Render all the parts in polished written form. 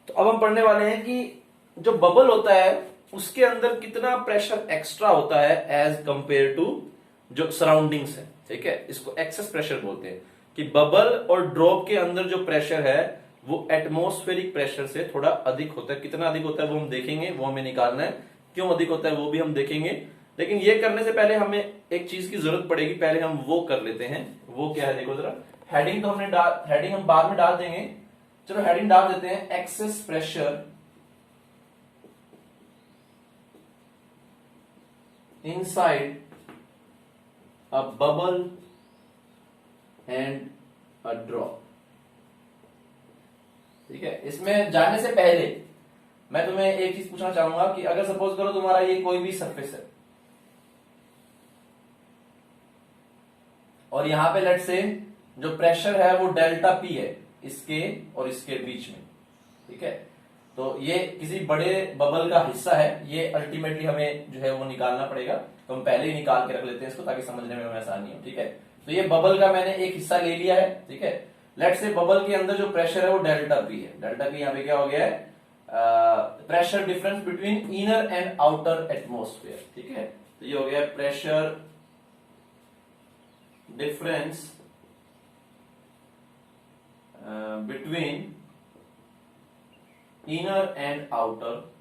तो अब हम पढ़ने वाले हैं कि जो बबल होता है उसके अंदर कितना प्रेशर एक्स्ट्रा होता है एज कंपेयर टू जो सराउंडिंग्स है। ठीक है, इसको एक्सेस प्रेशर बोलते हैं कि बबल और ड्रॉप के अंदर जो प्रेशर है वो एटमॉस्फेरिक प्रेशर से थोड़ा अधिक होता है। कितना अधिक होता है वो हम देखेंगे, वो हमें निकालना है। क्यों अधिक होता है वो भी हम देखेंगे, लेकिन ये करने से पहले हमें एक चीज की जरूरत पड़ेगी। पहले हम वो कर लेते हैं। वो क्या है देखो जरा। हेडिंग तो हमने हेडिंग हम बाद में डाल देंगे। चलो हेडिंग डाल देते हैं, excess pressure inside a bubble and a drop. ठीक है, इसमें जाने से पहले मैं तुम्हें एक चीज पूछना चाहूंगा कि अगर सपोज करो तुम्हारा ये कोई भी सरफेस है और यहां पे लेट से जो प्रेशर है वो डेल्टा पी है इसके और इसके बीच में। ठीक है, तो ये किसी बड़े बबल का हिस्सा है, ये अल्टीमेटली हमें जो है वो निकालना पड़ेगा। तो हम पहले ही निकाल के रख लेते हैं इसको ताकि समझने में हमें आसानी हो। ठीक है, तो ये बबल का मैंने एक हिस्सा ले लिया है। ठीक है, लेट से बबल के अंदर जो प्रेशर है वो डेल्टा पी है। डेल्टा पी यहां पे क्या हो गया है, pressure difference between inner and outer atmosphere. ठीक है, तो ये हो गया pressure difference between inner and outer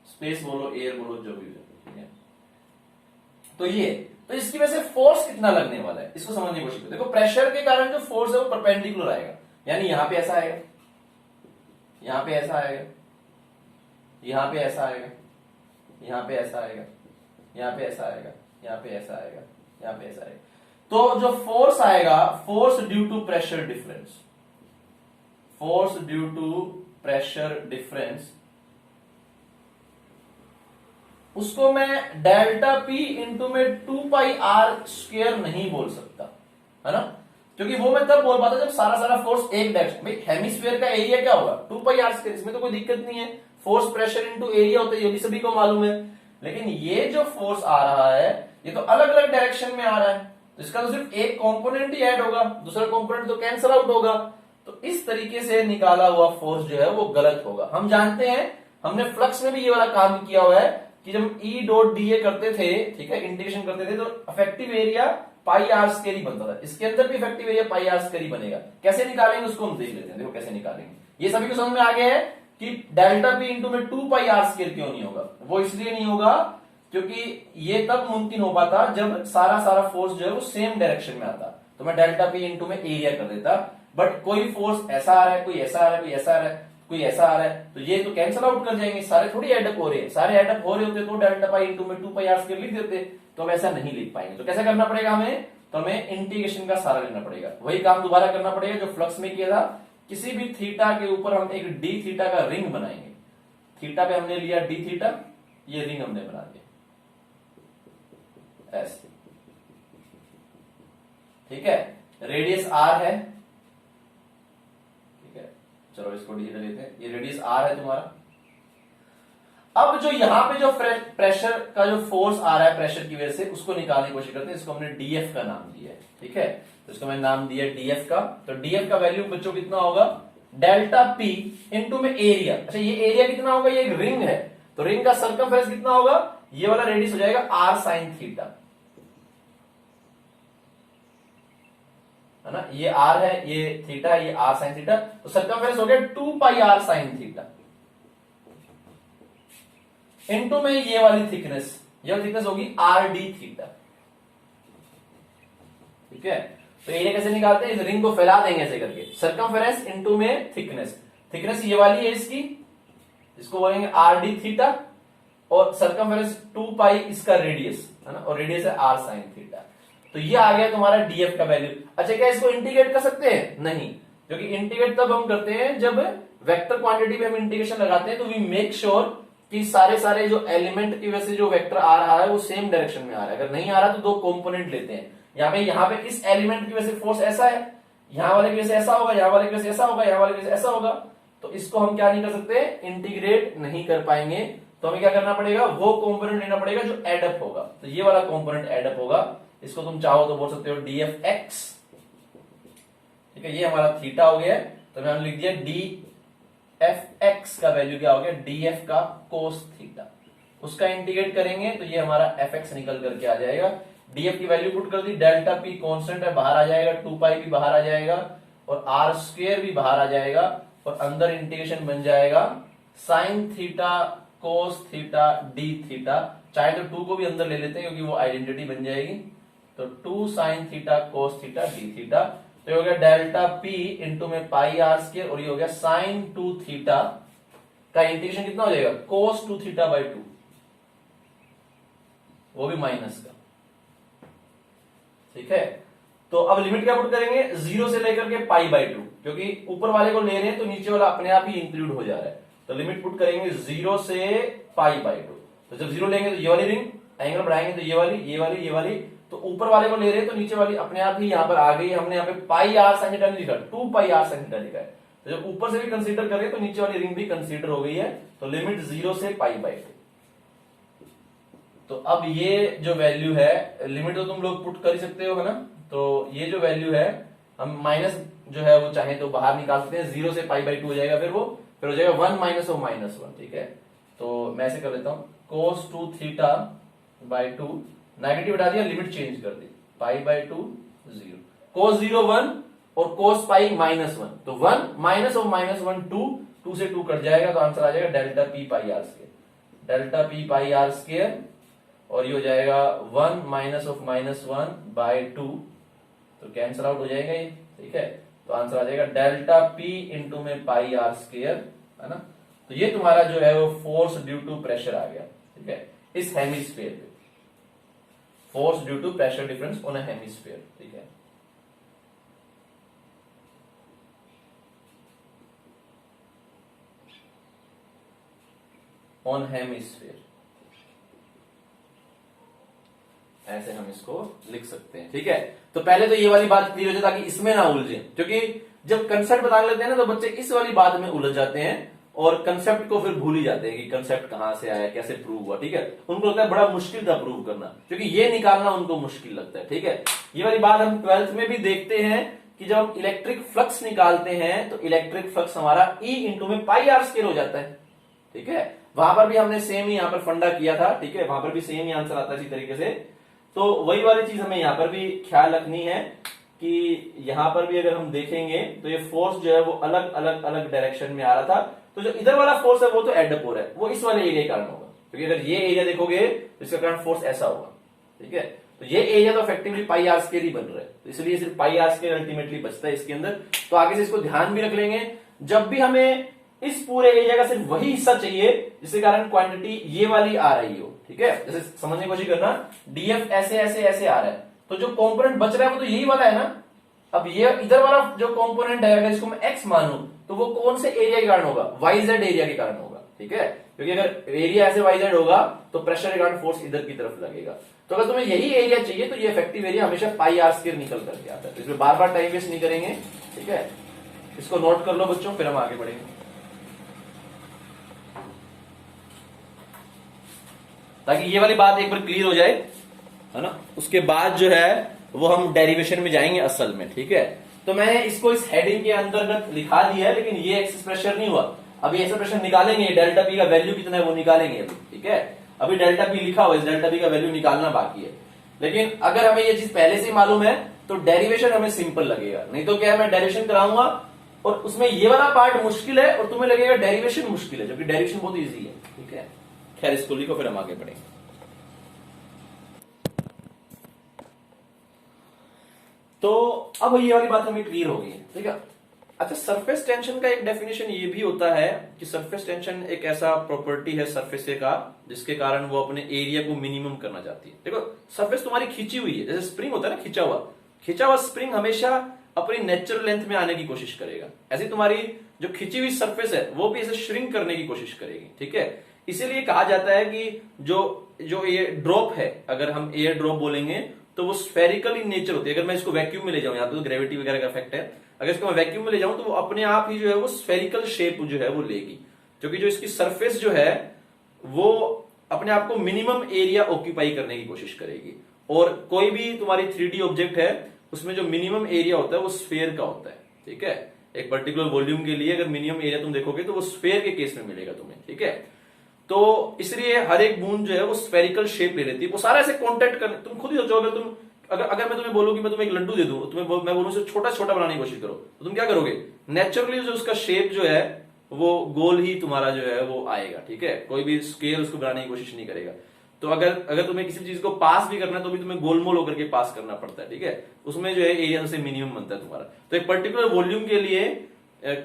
space बोलो, एयर बोलो, जो भी है। ठीक है, तो इसकी वजह से फोर्स कितना लगने वाला है इसको समझने की कोशिश करो। देखो प्रेशर के कारण जो फोर्स है वो परपेंडिकुलर आएगा, यानी यहां पे ऐसा आएगा, यहां पे ऐसा आएगा, यहां पे ऐसा आएगा, यहां पे ऐसा आएगा, यहां पे ऐसा आएगा, यहां पे ऐसा आएगा, यहां पे ऐसा आएगा। तो जो फोर्स आएगा, force due to pressure difference, force due to pressure difference, उसको मैं डेल्टा पी इंटू में 2πr² नहीं बोल सकता, है ना, क्योंकि वो मैं तब बोल पाता जब सारा फोर्स एक डायरेक्शन। भाई हेमिस्फीयर का एरिया क्या होगा 2πr², इसमें तो कोई दिक्कत नहीं है। फोर्स प्रेशर इंटू एरिया होता है, ये भी सभी को मालूम है। लेकिन ये जो फोर्स आ रहा है ये तो अलग अलग डायरेक्शन में आ रहा है, तो इसका तो सिर्फ एक कंपोनेंट ही ऐड होगा, दूसरा कंपोनेंट तो कैंसिल आउट होगा। तो इस तरीके से निकाला हुआ फोर्स जो है वो गलत होगा। हम जानते हैं, हमने फ्लक्स में भी ये वाला काम किया हुआ है कि जब ई डॉट डी ए करते थे, ठीक है, इंटीग्रेशन करते थे, तो इफेक्टिव एरिया πr² ही बनता था। इसके अंदर भी इफेक्टिव एरिया πr² ही बनेगा। कैसे निकालेंगे उसको हम देख लेते हैं। देखो कैसे निकालेंगे, ये सभी को समझ में आ गया है कि डेल्टा पी इंटू में 2πr² क्यों नहीं होगा। वो इसलिए नहीं होगा क्योंकि ये तब मुमकिन हो पाता जब सारा फोर्स जो है वो सेम डायरेक्शन में आता, तो मैं डेल्टा पी इंटू में एरिया कर देता। बट कोई फोर्स ऐसा आ रहा है, कोई ऐसा आ रहा है, कोई ऐसा आ रहा है, कोई ऐसा आ रहा है, तो ये तो कैंसिल आउट कर जाएंगे, सारे थोड़ी एडअप हो रहे हैं। सारे एडअप हो रहे होते तो डेल्टा पाई इंटू में 2πr² लिख देते, तो अब ऐसा नहीं लिख पाएंगे। तो कैसे करना पड़ेगा हमें, तो हमें इंटीग्रेशन का सारा लेना पड़ेगा। वही काम दोबारा करना पड़ेगा जो फ्लक्स में किया था। किसी भी थीटा के ऊपर हम एक डी थीटा का रिंग बनाएंगे। थीटा पे हमने लिया डी थीटा, ये रिंग हमने बना दिया ऐसे। ठीक है, रेडियस आर है, चलो इसको डी लेते हैं, ये रेडियस आर है तुम्हारा। अब जो यहां पे जो प्रेशर का जो फोर्स आ रहा है प्रेशर की वजह से, उसको निकालने की कोशिश करते हैं। इसको हमने डीएफ का नाम दिया है। ठीक है, तो इसको मैंने नाम दिया डीएफ का। तो डीएफ का वैल्यू बच्चों कितना होगा, डेल्टा पी इंटू में एरिया। अच्छा, ये एरिया कितना होगा, ये एक रिंग है, तो रिंग का सर्कमफेरेंस कितना होगा, ये वाला रेडियस हो जाएगा आर साइन थीटा, है ना। ये आर है, ये थीटा, ये आर साइन थीटा, तो सर्कमफेरेंस हो गया 2πr साइन थीटा इनटू में ये वाली थिकनेस, ये वाली थिकनेस होगी आर डी थीटा। ठीक है, तो एरिया कैसे निकालते हैं, इस रिंग को फैला देंगे ऐसे करके, सर्कमफेरेंस इनटू में थिकनेस। थिकनेस ये वाली है इसकी, इसको बोलेंगे आर डी थीटा, और सर्कमफेरेंस 2π इसका रेडियस है ना, और रेडियस है आर साइन थीटा। तो ये आ गया तुम्हारा डीएफ का वैल्यू। अच्छा, क्या इसको इंटीग्रेट कर सकते हैं, नहीं, क्योंकि इंटीग्रेट तब हम करते हैं जब वेक्टर क्वांटिटी पे हम इंटीग्रेशन लगाते हैं, तो वी मेक श्योर कि सारे जो एलिमेंट की वजह से जो वेक्टर आ रहा है वो सेम डायरेक्शन में आ रहा है। अगर नहीं आ रहा तो दो कंपोनेंट लेते हैं। यहाँ पे इस एलिमेंट की वजह से फोर्स ऐसा है, यहां वाले की वजह से ऐसा होगा, यहां वाले की वजह से ऐसा होगा, यहां वाले की वजह से ऐसा होगा, तो इसको हम क्या नहीं कर सकते, इंटीग्रेट नहीं कर पाएंगे। तो हमें क्या करना पड़ेगा, वो कंपोनेंट लेना पड़ेगा जो एडअप होगा। तो ये वाला कंपोनेंट एडअप होगा, इसको तुम चाहो तो बोल सकते हो डीएफ एक्स। ठीक है, ये हमारा थीटा हो गया, तो हमने लिख दिया डी एफ एक्स का वैल्यू क्या हो गया, डीएफ का कोस थीटा, उसका इंटीग्रेट करेंगे तो ये हमारा एफ एक्स निकल करके आ जाएगा। डीएफ की वैल्यू पुट कर दी, डेल्टा पी कांस्टेंट है, बाहर आ जाएगा, 2 पाई भी बाहर आ जाएगा और आर स्क्वायर भी बाहर आ जाएगा और अंदर इंटीग्रेशन बन जाएगा sine theta cos theta D theta, चाहे तो 2 को भी अंदर ले लेते हैं क्योंकि वो आइडेंटिटी बन जाएगी। तो 2 sine theta cos theta D theta, तो ये हो गया डेल्टा पी इंटू में पाई आर स्क्वायर और ये हो गया साइन 2 थीटा का इंटीग्रेशन कितना हो जाएगा, कोस 2 थीटा बाई 2, वो भी माइनस का। ठीक है, तो अब लिमिट क्या पुट करेंगे, 0 से लेकर के पाई बाई 2, क्योंकि ऊपर वाले को ले रहे हैं तो नीचे वाला अपने आप ही इंक्लूड हो जा रहा है। तो लिमिट पुट करेंगे 0 से पाई बाई 2, तो जब 0 लेंगे तो ये वाली रिंग, एंगल बढ़ाएंगे तो ये वाली ये वाली ये वाली, तो ऊपर वाले को ले रहे हैं तो नीचे वाली अपने आप ही यहां पर आ गई। हमने यहाँ पे पाई आर साइन थीटा लिखा, 2 पाई आर साइन थीटा लिखा है, तो जब ऊपर से भी कंसीडर करें तो नीचे वाली रिंग भी कंसीडर हो गई है। तो लिमिट 0 से पाई बाई 2। तो अब ये जो वैल्यू है, लिमिट तो तुम लोग पुट कर ही सकते हो है ना, तो ये जो वैल्यू है हम माइनस जो है वो चाहे तो बाहर निकाल सकते हैं, 0 से पाई बाई 2 हो जाएगा, फिर हो जाएगा 1 माइनस ऑफ -1। ठीक है, तो मैं ऐसे कर लेता हूं, cos 2 थीटा बाई 2, नेगेटिव हटा दिया, लिमिट चेंज कर दी, पाई बाई 2 0, cos 0 1 और cos पाई -1, तो 1 माइनस ऑफ -1 2 से 2 कट जाएगा, तो आंसर आ जाएगा delta P pi are square, delta P pi are square, और ये हो जाएगा 1 माइनस ऑफ -1 बाई 2, तो कैंसल आउट हो जाएगा ये। ठीक है, तो आंसर आ जाएगा डेल्टा पी इंटू में पाई आर स्क्वायर, है ना। तो ये तुम्हारा जो है वो फोर्स ड्यू टू प्रेशर आ गया। ठीक है, इस हेमिस्फीयर पे, force due to pressure difference on a hemisphere. ठीक है, ऑन हेमिस्फीयर, ऐसे हम इसको लिख सकते हैं। ठीक है, तो पहले तो ये वाली बात क्लियर हो जाए ताकि इसमें ना उलझे, क्योंकि जब कंसेप्ट बता लेते हैं ना तो बच्चे इस वाली बात में उलझ जाते हैं और कंसेप्ट को फिर भूल ही जाते हैं कि कंसेप्ट कहां से आया, कैसे प्रूव हुआ। ठीक है, उनको लगता है बड़ा मुश्किल था प्रूव करना, क्योंकि ये निकालना उनको मुश्किल लगता है। ठीक है, ये वाली बात हम 12th में भी देखते हैं कि जब हम इलेक्ट्रिक फ्लक्स निकालते हैं तो इलेक्ट्रिक फ्लक्स हमारा E इंटू में पाई आर स्क्वायर हो जाता है। ठीक है, वहां पर भी हमने सेम ही यहां पर फंडा किया था। ठीक है, वहां पर भी सेम ही आंसर आता है इसी तरीके से। तो वही वाली चीज हमें यहां पर भी ख्याल रखनी है कि यहां पर भी अगर हम देखेंगे तो ये फोर्स जो है वो अलग अलग अलग डायरेक्शन में आ रहा था, तो जो इधर वाला फोर्स है वो तो एडअप हो रहा है, वो इस वाले एरिया के कारण होगा, क्योंकि अगर ये एरिया देखोगे तो इसका कारण फोर्स ऐसा होगा। ठीक है, तो ये एरिया तो इफेक्टिवली पाई आर स्क्वायर ही बन रहा है, तो इसलिए सिर्फ पाई आर स्क्वायर अल्टीमेटली बचता है इसके अंदर। तो आगे से इसको ध्यान भी रख लेंगे, जब भी हमें इस पूरे एरिया का सिर्फ वही हिस्सा चाहिए जिसके कारण क्वांटिटी ये वाली आ रही हो। ठीक है, जैसे समझने की कोशिश करना, डीएफ ऐसे ऐसे ऐसे आ रहा है, तो जो कंपोनेंट बच रहा है वो तो यही वाला है ना। अब ये इधर वाला जो कंपोनेंट है, अगर इसको मैं एक्स मानूं तो वो कौन से एरिया के कारण होगा, वाईजेड एरिया के कारण होगा। ठीक है, क्योंकि अगर एरिया ऐसे वाईजेड होगा तो प्रेशर के कारण फोर्स इधर की तरफ लगेगा। तो अगर तुम्हें यही एरिया चाहिए तो ये इफेक्टिव एरिया हमेशा पाई आर स्क्वायर निकल करके आता है, तो इसमें बार बार टाइम वेस्ट नहीं करेंगे। ठीक है, इसको नोट कर लो बच्चों, फिर हम आगे बढ़ेंगे, ताकि ये वाली बात एक बार क्लियर हो जाए, है ना। उसके बाद जो है वो हम डेरिवेशन में जाएंगे असल में। ठीक है, तो मैंने इसको इस हेडिंग के अंतर्गत लिखा दिया है, लेकिन ये एक्सेस प्रेशर नहीं हुआ। अभी एक्सेस प्रेशर निकालेंगे, डेल्टा पी का वैल्यू कितना है वो निकालेंगे अभी। ठीक है, अभी डेल्टा पी लिखा हुआ है, इस डेल्टा पी का वैल्यू निकालना बाकी है। लेकिन अगर हमें ये चीज पहले से मालूम है तो डेरिवेशन हमें सिंपल लगेगा, नहीं तो क्या है, मैं डेरिवेशन कराऊंगा और उसमें ये वाला पार्ट मुश्किल है और तुम्हें लगेगा डेरिवेशन मुश्किल है, जबकि डेरिवेशन बहुत ईजी है। ठीक है, खैर इसको लिखो, फिर हम आगे बढ़ेंगे। तो अब ये वाली बात हमें क्लियर हो गई है। ठीक है, अच्छा, सरफेस टेंशन का एक डेफिनेशन ये भी होता है कि सरफेस टेंशन एक ऐसा प्रॉपर्टी है सरफेस का जिसके कारण वो अपने एरिया को मिनिमम करना चाहती है। देखो, सरफेस तुम्हारी खींची हुई है, जैसे स्प्रिंग होता है ना, खींचा हुआ स्प्रिंग हमेशा अपनी नेचुरल लेंथ में आने की कोशिश करेगा। ऐसी तुम्हारी जो खींची हुई सरफेस है वो भी ऐसे श्रिंक करने की कोशिश करेगी। ठीक है, इसीलिए कहा जाता है कि जो ये ड्रॉप है, अगर हम एयर ड्रॉप बोलेंगे तो वो स्फेरिकल इन नेचर होती है। अगर मैं इसको वैक्यूम में ले जाऊं, यहाँ पे तो ग्रेविटी वगैरह का इफेक्ट है, अगर इसको मैं वैक्यूम में ले जाऊं तो वो अपने आप ही जो है वो स्फेरिकल शेप जो है वो लेगी, क्योंकि जो इसकी सरफेस जो है वो अपने आप को मिनिमम एरिया ऑक्यूपाई करने की कोशिश करेगी। और कोई भी तुम्हारी 3D ऑब्जेक्ट है उसमें जो मिनिमम एरिया होता है वो स्फेयर का होता है। ठीक है, एक पर्टिकुलर वॉल्यूम के लिए अगर मिनिमम एरिया तुम देखोगे तो वो स्फेयर के केस में मिलेगा तुम्हें, ठीक है। तो इसलिए हर एक बूंद जो है वो स्फेरिकल शेप ले लेती है। वो सारा ऐसे कॉन्टेक्ट कर, तुम खुद ही सोचो, अगर तुम अगर मैं तुम्हें बोलूं कि मैं तुम्हें एक लड्डू दे दूं, मैं बोलूं उसे छोटा छोटा बनाने की कोशिश करो, तो तुम क्या करोगे? नेचुरली जो उसका शेप जो है वो गोल ही तुम्हारा जो है वो आएगा, ठीक है। कोई भी स्केल उसको बनाने की कोशिश नहीं करेगा। तो अगर तुम्हें किसी चीज को पास भी करना है तो भी तुम्हें गोलमोल होकर के पास करना पड़ता है, ठीक है। उसमें जो है एरिया से मिनिमम बनता है तुम्हारा। तो एक पर्टिकुलर वॉल्यूम के लिए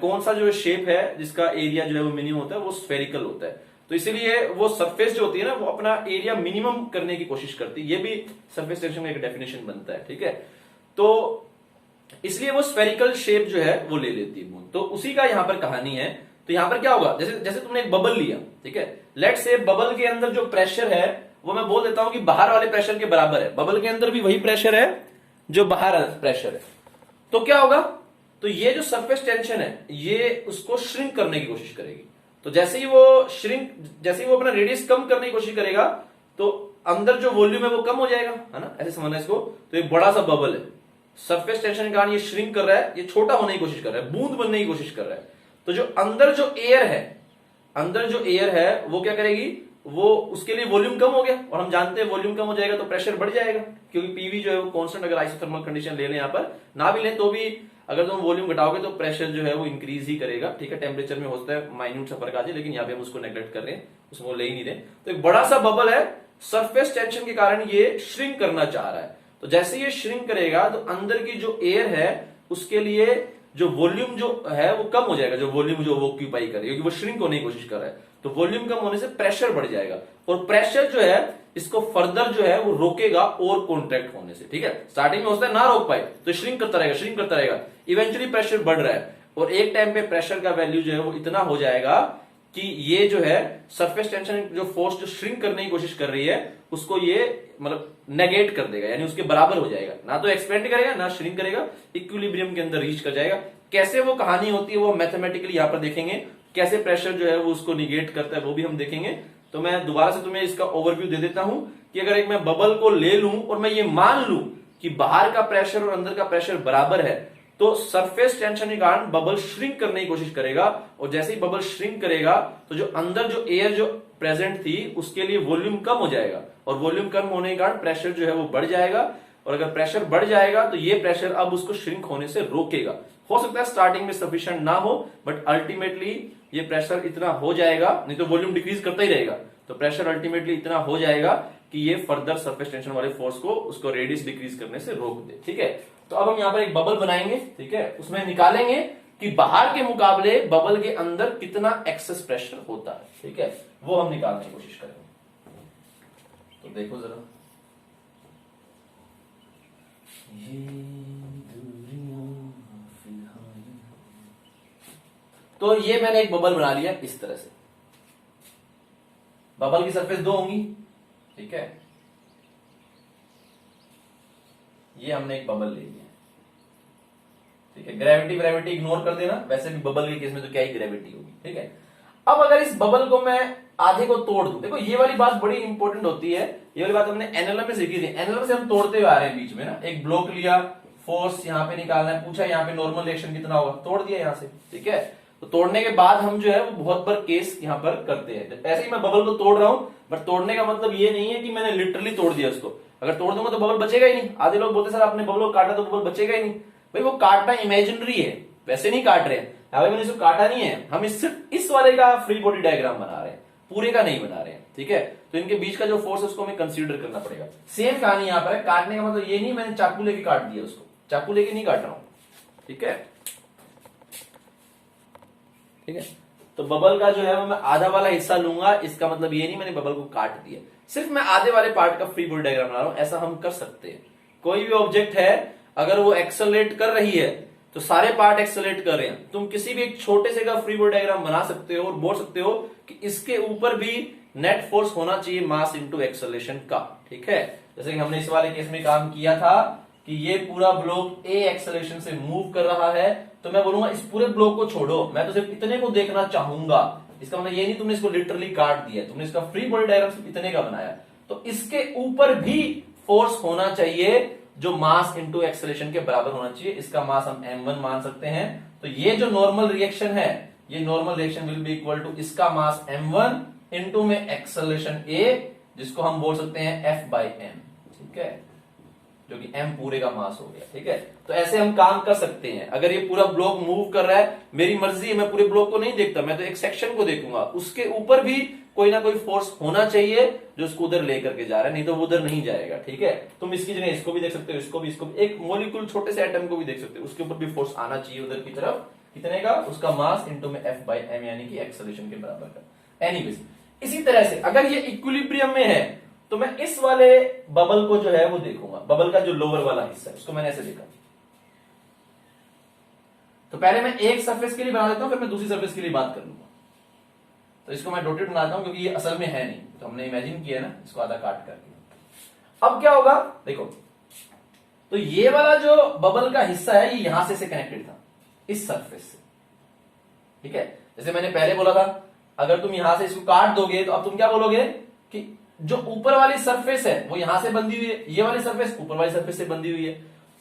कौन सा जो शेप है जिसका एरिया जो है वो मिनिमम होता है, वो स्फेरिकल होता है। तो इसीलिए वो सरफेस जो होती है ना, वो अपना एरिया मिनिमम करने की कोशिश करती है। ये भी सरफेस टेंशन का एक डेफिनेशन बनता है, ठीक है। तो इसलिए वो स्फेरिकल शेप जो है वो ले लेती है बूंद। तो उसी का यहां पर कहानी है। तो यहां पर क्या होगा, जैसे जैसे तुमने एक बबल लिया, ठीक है। लेट्स से बबल के अंदर जो प्रेशर है वो मैं बोल देता हूं कि बाहर वाले प्रेशर के बराबर है। बबल के अंदर भी वही प्रेशर है जो बाहर प्रेशर है। तो क्या होगा, तो ये जो सरफेस टेंशन है ये उसको श्रिंक करने की कोशिश करेगी। तो जैसे ही वो अपना रेडियस कम करने की कोशिश करेगा तो अंदर जो वॉल्यूम है वो कम हो जाएगा, है ना, ऐसे समझना इसको। तो एक बड़ा सा बबल है, सरफेस टेंशन के कारण ये श्रिंक कर रहा है, ये छोटा होने की कोशिश कर रहा है, बूंद बनने की कोशिश कर रहा है। तो जो अंदर जो एयर है वो क्या करेगी, वो उसके लिए वॉल्यूम कम हो गया, और हम जानते हैं वॉल्यूम कम हो जाएगा तो प्रेशर बढ़ जाएगा, क्योंकि पीवी जो है वो कांस्टेंट, अगर आइसोथर्मल कंडीशन ले लें यहां पर, ना भी लें तो भी अगर तुम वॉल्यूम घटाओगे तो प्रेशर जो है वो इंक्रीज ही करेगा, ठीक है। टेम्परेचर में होता है माइन्यूट सा फर्क आ जाए, लेकिन यहाँ पे हम उसको नेग्लेक्ट कर रहे हैं, उसको ले ही नहीं रहे। तो एक बड़ा सा बबल है, सरफेस टेंशन के कारण ये श्रिंक करना चाह रहा है। तो जैसे ये श्रिंक करेगा तो अंदर की जो एयर है उसके लिए जो वॉल्यूम जो है वो कम हो जाएगा, जो वॉल्यूम जो वो ऑक्यूपाई करे, क्योंकि वो श्रिंक होने की कोशिश कर रहा है। तो वॉल्यूम कम होने से प्रेशर बढ़ जाएगा, और प्रेशर जो है इसको फर्दर जो है वो रोकेगा और कॉन्ट्रैक्ट होने से, ठीक है। स्टार्टिंग में होता है ना रोक पाए तो श्रिंक करता रहेगा, इवेंचुअली प्रेशर बढ़ रहा है, और एक टाइम पे प्रेशर का वैल्यू जो है वो इतना हो जाएगा कि ये जो है सरफेस टेंशन जो फोर्स जो श्रिंक करने की कोशिश कर रही है उसको ये मतलब नेगेट कर देगा, यानी उसके बराबर हो जाएगा, ना तो एक्सपेंड करेगा ना श्रिंक करेगा, इक्विलिब्रियम के अंदर रीच कर जाएगा। कैसे वो कहानी होती है वो मैथमेटिकली यहां पर देखेंगे, कैसे प्रेशर जो है वो उसको निगेट करता है वो भी हम देखेंगे। तो मैं दोबारा से तुम्हें इसका ओवरव्यू दे देता हूं कि अगर एक मैं बबल को ले लूं और मैं ये मान लूं कि बाहर का प्रेशर और अंदर का प्रेशर बराबर है, तो सरफेस टेंशन के कारण बबल श्रिंक करने की कोशिश करेगा, और जैसे ही बबल श्रिंक करेगा तो जो अंदर जो एयर जो प्रेजेंट थी उसके लिए वॉल्यूम कम हो जाएगा, और वॉल्यूम कम होने के कारण प्रेशर जो है वो बढ़ जाएगा, और अगर प्रेशर बढ़ जाएगा तो ये प्रेशर अब उसको श्रिंक होने से रोकेगा। हो सकता है स्टार्टिंग में सफिशिएंट ना हो, बट अल्टीमेटली ये प्रेशर इतना हो जाएगा, नहीं तो वॉल्यूम डिक्रीज करता ही रहेगा, तो प्रेशर अल्टीमेटली इतना हो जाएगा कि ये फर्दर सरफेस टेंशन वाले फोर्स को उसको रेडियस डिक्रीज करने से रोक दे, ठीक है। तो अब हम यहां पर एक बबल बनाएंगे, ठीक है, उसमें निकालेंगे कि बाहर के मुकाबले बबल के अंदर कितना एक्सेस प्रेशर होता है, ठीक है, वो हम निकालने की कोशिश करेंगे। तो देखो जरा, तो ये मैंने एक बबल बना लिया इस तरह से। बबल की सरफेस 2 होंगी, ठीक है, ये हमने एक बबल ले लिया, ठीक है। ग्रेविटी इग्नोर कर देना, वैसे भी बबल के केस में तो क्या ही ग्रेविटी होगी, ठीक है। अब अगर इस बबल को मैं आधे को तोड़ दूं, देखो ये वाली बात बड़ी इंपॉर्टेंट होती है, ये वाली बात हमने एनएलएम में सीखी थी। एनएलएम से हम तोड़ते हुए आ रहे हैं बीच में ना, एक ब्लॉक लिया, फोर्स यहां पे निकालना है, पूछा यहाँ पे नॉर्मल रिएक्शन कितना होगा, तोड़ दिया यहां से, ठीक है। तो तोड़ने के बाद हम जो है वो बहुत बार केस यहां पर करते हैं। ऐसे ही मैं बबल को तोड़ रहा हूं, बट तोड़ने का मतलब ये नहीं है कि मैंने लिटरली तोड़ दिया उसको। अगर तोड़ दूंगा तो बबल बचेगा ही नहीं। आधे लोग बोलते सर आपने बबल को काटा तो बबल बचेगा ही नहीं। भाई वो काटना इमेजिनरी है, वैसे नहीं काट रहे हैं, भाई मैंने इसको काटा नहीं है, हम सिर्फ इस वाले का फ्री बॉडी डायग्राम बना रहे हैं, पूरे का नहीं बना रहे हैं, ठीक है। तो इनके बीच का जो फोर्स है उसको हमें कंसीडर करना पड़ेगा। सेम कहानी यहां पर है, काटने का मतलब ये नहीं मैंने चाकू लेके काट दिया उसको, चाकू लेके नहीं काट रहा हूं, ठीक है, ठीक है। तो बबल का जो है मैं आधा वाला हिस्सा लूंगा, इसका मतलब ये नहीं मैंने बबल को काट दिया, सिर्फ मैं आधे वाले पार्ट का फ्री बॉडी डायग्राम बना रहा हूं। ऐसा हम कर सकते हैं। कोई भी ऑब्जेक्ट है अगर वो एक्सेलरेट कर रही है तो सारे पार्ट एक्सेलरेट कर रहे हैं, तुम किसी भी एक छोटे से का फ्री बॉडी डायग्राम बना सकते हो और बोल सकते हो कि इसके ऊपर भी नेट फोर्स होना चाहिए मास इनटू एक्सेलरेशन का, ठीक है। जैसे कि हमने इस वाले केस में काम किया था कि ये पूरा ब्लॉक ए एक्सेलरेशन से मूव कर रहा है, तो मैं बोलूंगा इस पूरे ब्लॉक को छोड़ो, मैं तो सिर्फ इतने को देखना चाहूंगा। इसका मतलब ये नहीं तुमने इसको लिटरली काट दिया, तुमने इसका फ्री बॉडी डायग्राम सिर्फ इतने का बनाया। तो इसके ऊपर भी फोर्स होना चाहिए जो मास इनटू एक्सेलरेशन के बराबर होना चाहिए। इसका मास हम m1 मान सकते हैं, तो ये जो नॉर्मल रिएक्शन है, ये normal reaction will be equal to इसका मास m1 इनटू में एक्सेलरेशन a, जिसको हम बोल सकते हैं F बाई m, ठीक है, जो कि m पूरे का मास हो गया। ठीक है, तो ऐसे हम काम कर सकते हैं। अगर ये पूरा ब्लॉक मूव कर रहा है, मेरी मर्जी है, मैं पूरे ब्लॉक को नहीं देखता, मैं तो एक सेक्शन को देखूंगा, उसके ऊपर भी कोई ना कोई फोर्स होना चाहिए जो उसको उधर लेकर के जा रहा है, नहीं तो वो उधर नहीं जाएगा। ठीक है, तुम इसकी जगह इसको भी देख सकते हो, इसको भी, एक मॉलिक्यूल छोटे से एटम को भी देख सकते हो, उसके ऊपर भी फोर्स आना चाहिए उधर की तरफ। कितने का? उसका मास इनटू में F बाई m, यानी कि एक्सेलरेशन के बराबर का। एनीवेज, इसी तरह से अगर ये इक्विलिब्रियम में है तो मैं इस वाले बबल को जो है वो देखूंगा, बबल का जो लोअर वाला हिस्सा है उसको मैंने ऐसे देखा। तो पहले मैं एक सरफेस के लिए बना देता हूं, फिर मैं दूसरी सरफेस के लिए बात कर लूंगा। तो इसको मैं डॉटेड बनाता हूं क्योंकि ये असल में है नहीं, तो हमने इमेजिन किया ना, इसको आधा काट करके। अब क्या होगा देखो, तो ये वाला जो बबल का हिस्सा है ये यहां से कनेक्टेड था इस सरफेस से। ठीक है, जैसे मैंने पहले बोला था, अगर तुम यहां से इसको काट दोगे तो अब तुम क्या बोलोगे कि जो ऊपर वाली सरफेस है वो यहां से बंधी हुई है, ये वाली सरफेस ऊपर वाली सरफेस से बंधी हुई है,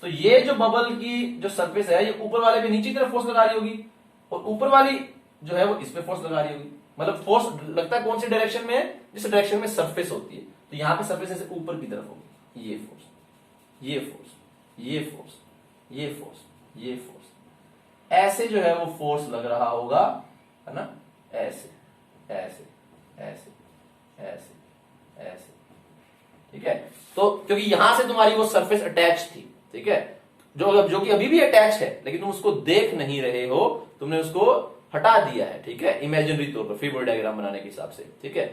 तो ये जो बबल की जो सरफेस है ये ऊपर वाले पे नीचे की तरफ फोर्स लगा रही होगी, और ऊपर वाली जो है वो इस पे फोर्स लगा रही होगी। मतलब फोर्स लगता है कौन सी डायरेक्शन में है? जिस डायरेक्शन में सरफेस होती है। तो यहां पे सरफेस ऐसे ऊपर की तरफ होगी, ये फोर्स, ये फोर्स, ये फोर्स, ये फोर्स, ये फोर्स, ऐसे जो है वो फोर्स लग रहा होगा, है ना, ऐसे ऐसे ऐसे ऐसे ऐसे। ठीक है, तो क्योंकि यहां से तुम्हारी वो सरफेस अटैच थी, ठीक है, जो कि अभी भी अटैच है, लेकिन तुम उसको देख नहीं रहे हो, तुमने उसको हटा दिया है। ठीक है, इमेजिनरी तौर पर फ्री बॉडी डायग्राम बनाने के हिसाब से। ठीक है,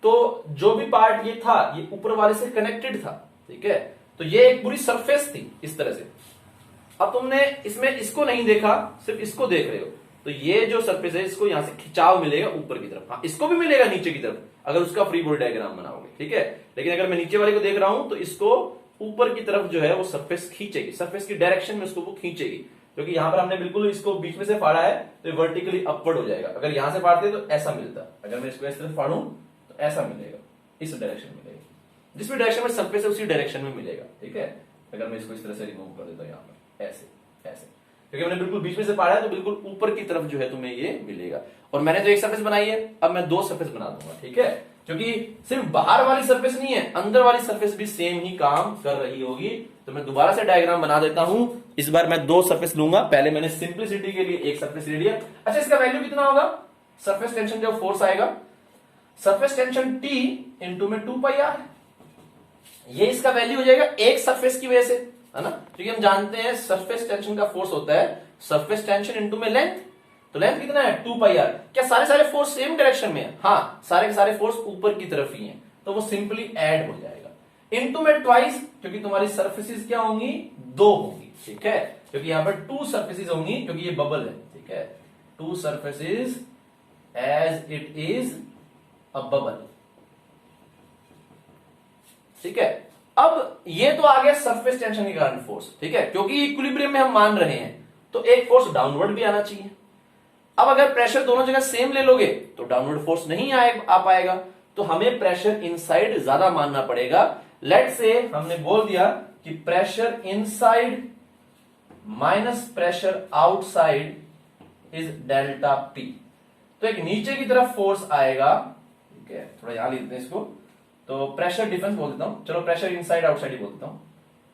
तो जो भी पार्ट ये था ये ऊपर वाले से कनेक्टेड था। ठीक है, तो ये एक पूरी सरफेस थी इस तरह से। अब तुमने इसमें इसको नहीं देखा, सिर्फ इसको देख रहे हो, तो ये जो सरफेस है इसको यहां से खिंचाव मिलेगा ऊपर की तरफ, हाँ इसको भी मिलेगा नीचे की तरफ अगर उसका फ्री बॉडी डायग्राम बनाओगे। ठीक है, लेकिन अगर मैं नीचे वाले को देख रहा हूं तो इसको ऊपर की तरफ जो है वो सरफेस खींचेगी, सरफेस की डायरेक्शन में उसको वो खींचेगी, क्योंकि यहां पर हमने बिल्कुल इसको बीच में से फाड़ा है तो ये वर्टिकली अपवर्ड हो जाएगा। अगर यहां से फाड़ते तो ऐसा मिलता, अगर मैं इसको इस तरफ फाड़ू तो ऐसा मिलेगा, इस डायरेक्शन मिलेगा, जिस भी डायरेक्शन में सरफेस है उसी डायरेक्शन में मिलेगा। ठीक है, अगर मैं इसको इस तरह से रिमूव कर देता हूं यहां पर ऐसे ऐसे, क्योंकि मैंने बिल्कुल बीच में से फाड़ा है तो बिल्कुल ऊपर की तरफ जो है तुम्हें ये मिलेगा। और मैंने तो एक सरफेस बनाई है, अब मैं दो सरफेस बना दूंगा। ठीक है, क्योंकि सिर्फ बाहर वाली सरफेस नहीं है, अंदर वाली सरफेस भी सेम ही काम कर रही होगी। तो मैं दोबारा से डायग्राम बना देता हूं। इस बार मैं दो सरफेस लूंगा, पहले मैंने सिंप्लिसिटी के लिए एक सरफेस ले लिया। अच्छा, इसका वैल्यू कितना होगा? सरफेस टेंशन जब फोर्स आएगा, सरफेस टेंशन T इंटू में 2 पाई r, ये इसका वैल्यू हो जाएगा एक सरफेस की वजह से, है ना, क्योंकि हम जानते हैं सरफेस टेंशन का फोर्स होता है सरफेस टेंशन इनटू में लेंथ। तो लेंथ कितना है? 2 पाई r। क्या सारे फोर्स सेम डायरेक्शन में है? हाँ, सारे के सारे फोर्स ऊपर की तरफ ही हैं, तो वो सिंपली ऐड हो जाएगा। इनटू में ट्वाइस, क्योंकि तुम्हारी सरफेसेस क्या होंगी? दो होंगी। ठीक है, क्योंकि यहां पर 2 सरफेसेस होंगी, क्योंकि ये बबल है। ठीक है, 2 surfaces as it is a bubble. ठीक है, अब ये तो आ गया सरफेस टेंशन के कारण फोर्स। ठीक है, क्योंकि इक्विलिब्रियम में हम मान रहे हैं तो एक फोर्स डाउनवर्ड भी आना चाहिए। अब अगर प्रेशर दोनों जगह सेम ले लोगे तो डाउनवर्ड फोर्स नहीं आ पाएगा, तो हमें प्रेशर इनसाइड ज्यादा मानना पड़ेगा। लेट्स से हमने बोल दिया कि pressure inside minus pressure outside is delta P. तो एक नीचे की तरफ फोर्स आएगा। ठीक है, थोड़ा यहां लिखते हैं इसको, तो प्रेशर डिफरेंस बोल देता हूं, चलो प्रेशर इनसाइड आउटसाइड ही बोल देता हूं,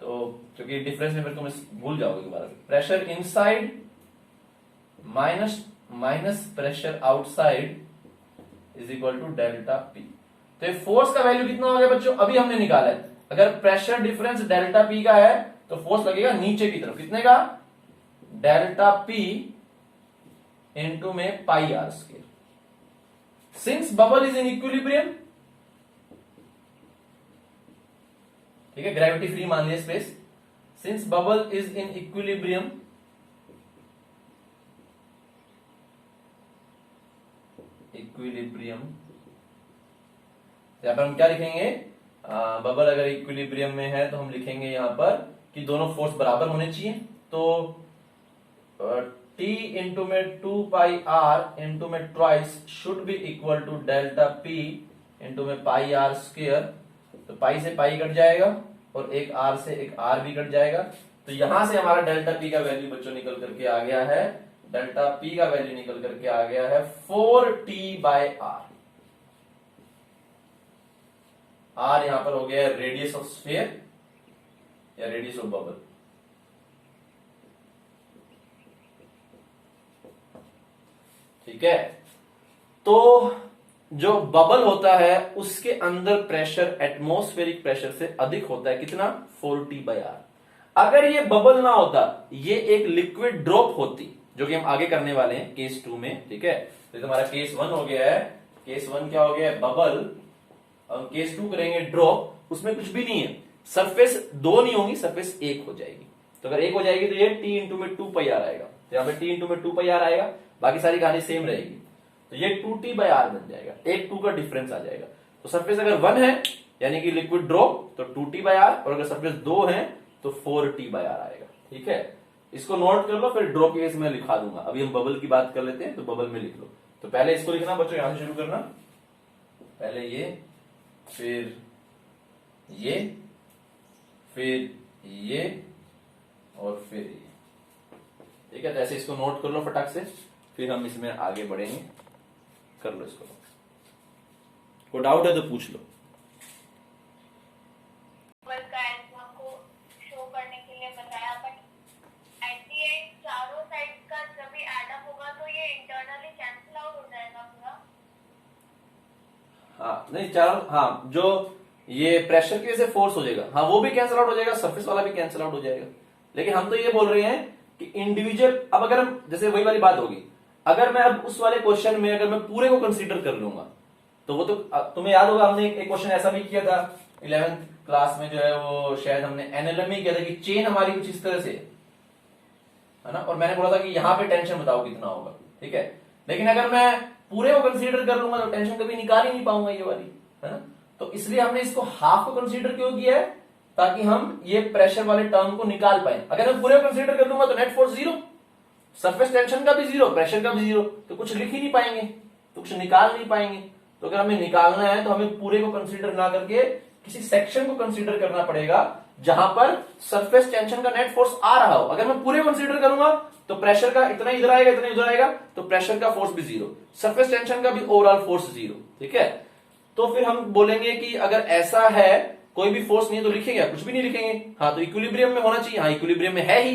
तो क्योंकि डिफरेंस में मेरे को भूल जाओगे दोबारा। Pressure inside minus pressure outside is equal to delta P. तो ये फोर्स का वैल्यू कितना हो गया बच्चों? अभी हमने निकाला है। अगर प्रेशर डिफरेंस डेल्टा पी का है तो फोर्स लगेगा नीचे की तरफ, कितने का? डेल्टा पी इंटू में pi are square. Since bubble is in equilibrium, ठीक है, ग्रेविटी फ्री मान लिया space, since bubble is in equilibrium, यहां पर हम क्या लिखेंगे? बबल अगर इक्विलिब्रियम में है तो हम लिखेंगे यहां पर कि दोनों फोर्स बराबर होने चाहिए। तो T इंटू में 2 पाई r इंटू में twice should be equal to delta P into में पाई r स्क्वायर। तो पाई से पाई कट जाएगा और एक r से एक r भी कट जाएगा। तो यहां से हमारा डेल्टा P का वैल्यू बच्चों निकल करके आ गया है डेल्टा पी का वैल्यू निकल करके आ गया है 4T/r। आर यहां पर हो गया रेडियस ऑफ स्फीयर या रेडियस ऑफ बबल। ठीक है, तो जो बबल होता है उसके अंदर प्रेशर एटमॉस्फेरिक प्रेशर से अधिक होता है, कितना? 4T/r। अगर ये बबल ना होता, ये एक लिक्विड ड्रॉप होती, जो कि हम आगे करने वाले हैं केस 2 में। ठीक है, तो तुम्हारा केस 1 हो गया है, केस 1 क्या हो गया है? बबल। अब केस 2 करेंगे ड्रॉप, उसमें कुछ भी नहीं है, सरफेस 2 नहीं होगी, सरफेस 1 हो जाएगी। तो अगर 1 हो जाएगी तो ये T इंटू में 2πr आएगा, तो यहां पे T इंटू में 2πr आएगा, बाकी सारी कहानी सेम रहेगी, तो ये 2T/r बन जाएगा, 1-2 का डिफरेंस आ जाएगा। तो सरफेस अगर 1 है यानी कि लिक्विड ड्रॉप, तो 2T/r, और अगर सरफेस 2 है तो 4T/r आएगा। ठीक है, इसको नोट कर लो, फिर ड्रॉप केस में लिखा दूंगा। अभी हम बबल की बात कर लेते हैं, तो बबल में लिख लो। तो पहले इसको लिखना बच्चों, यहां से शुरू करना, पहले ये, फिर ये, फिर ये, और फिर ये। ठीक है, तो ऐसे इसको नोट कर लो फटाक से, फिर हम इसमें आगे बढ़ेंगे। कर लो इसको, कोई डाउट है तो पूछ लो। हाँ नहीं, चारों, हाँ, जो ये प्रेशर की वजह से फोर्स हो जाएगा, हाँ वो भी कैंसिल आउट हो जाएगा, सरफेस वाला भी कैंसिल आउट हो जाएगा। लेकिन हम तो ये बोल रहे हैं कि इंडिविजुअल, अब अगर हम, जैसे वही वाली बात होगी, अगर मैं अब उस वाले क्वेश्चन में अगर मैं पूरे को कंसीडर कर लूंगा, तो वो तो तुम्हें याद होगा, हमने एक क्वेश्चन ऐसा भी किया था 11th क्लास में, जो है वो शायद हमने एनएलएम में किया था, कि चेन हमारी कुछ इस तरह से है ना, और मैंने बोला था कि यहां पे टेंशन बताओ कितना होगा। ठीक है, लेकिन अगर मैं पूरे को कंसीडर कर लूंगा तो टेंशन कभी निकाल ही नहीं पाऊंगा ये वाली, है ना। तो इसलिए हमने इसको हाफ को कंसीडर क्यों किया है? ताकि हम ये प्रेशर वाले टर्म को निकाल पाए। अगर मैं पूरे को कंसीडर कर लूंगा तो नेट फोर्स 0, सरफेस टेंशन का भी 0, प्रेशर का भी 0, तो कुछ लिख ही नहीं पाएंगे, तो कुछ निकाल नहीं पाएंगे। तो अगर हमें निकालना है तो हमें पूरे को कंसीडर ना करके किसी सेक्शन को कंसीडर करना पड़ेगा, जहां पर सरफेस टेंशन का नेट फोर्स आ रहा हो। अगर मैं पूरे कंसीडर करूंगा तो प्रेशर का इतना इधर आएगा, इतना इधर आएगा, तो प्रेशर का फोर्स भी 0, सरफेस टेंशन का भी ओवरऑल फोर्स 0। ठीक है, तो फिर हम बोलेंगे कि अगर ऐसा है, कोई भी फोर्स नहीं है, तो लिखेंगे? कुछ भी नहीं लिखेंगे। हाँ, तो इक्विलिब्रियम में होना चाहिए, हाँ इक्विलिब्रियम में है ही,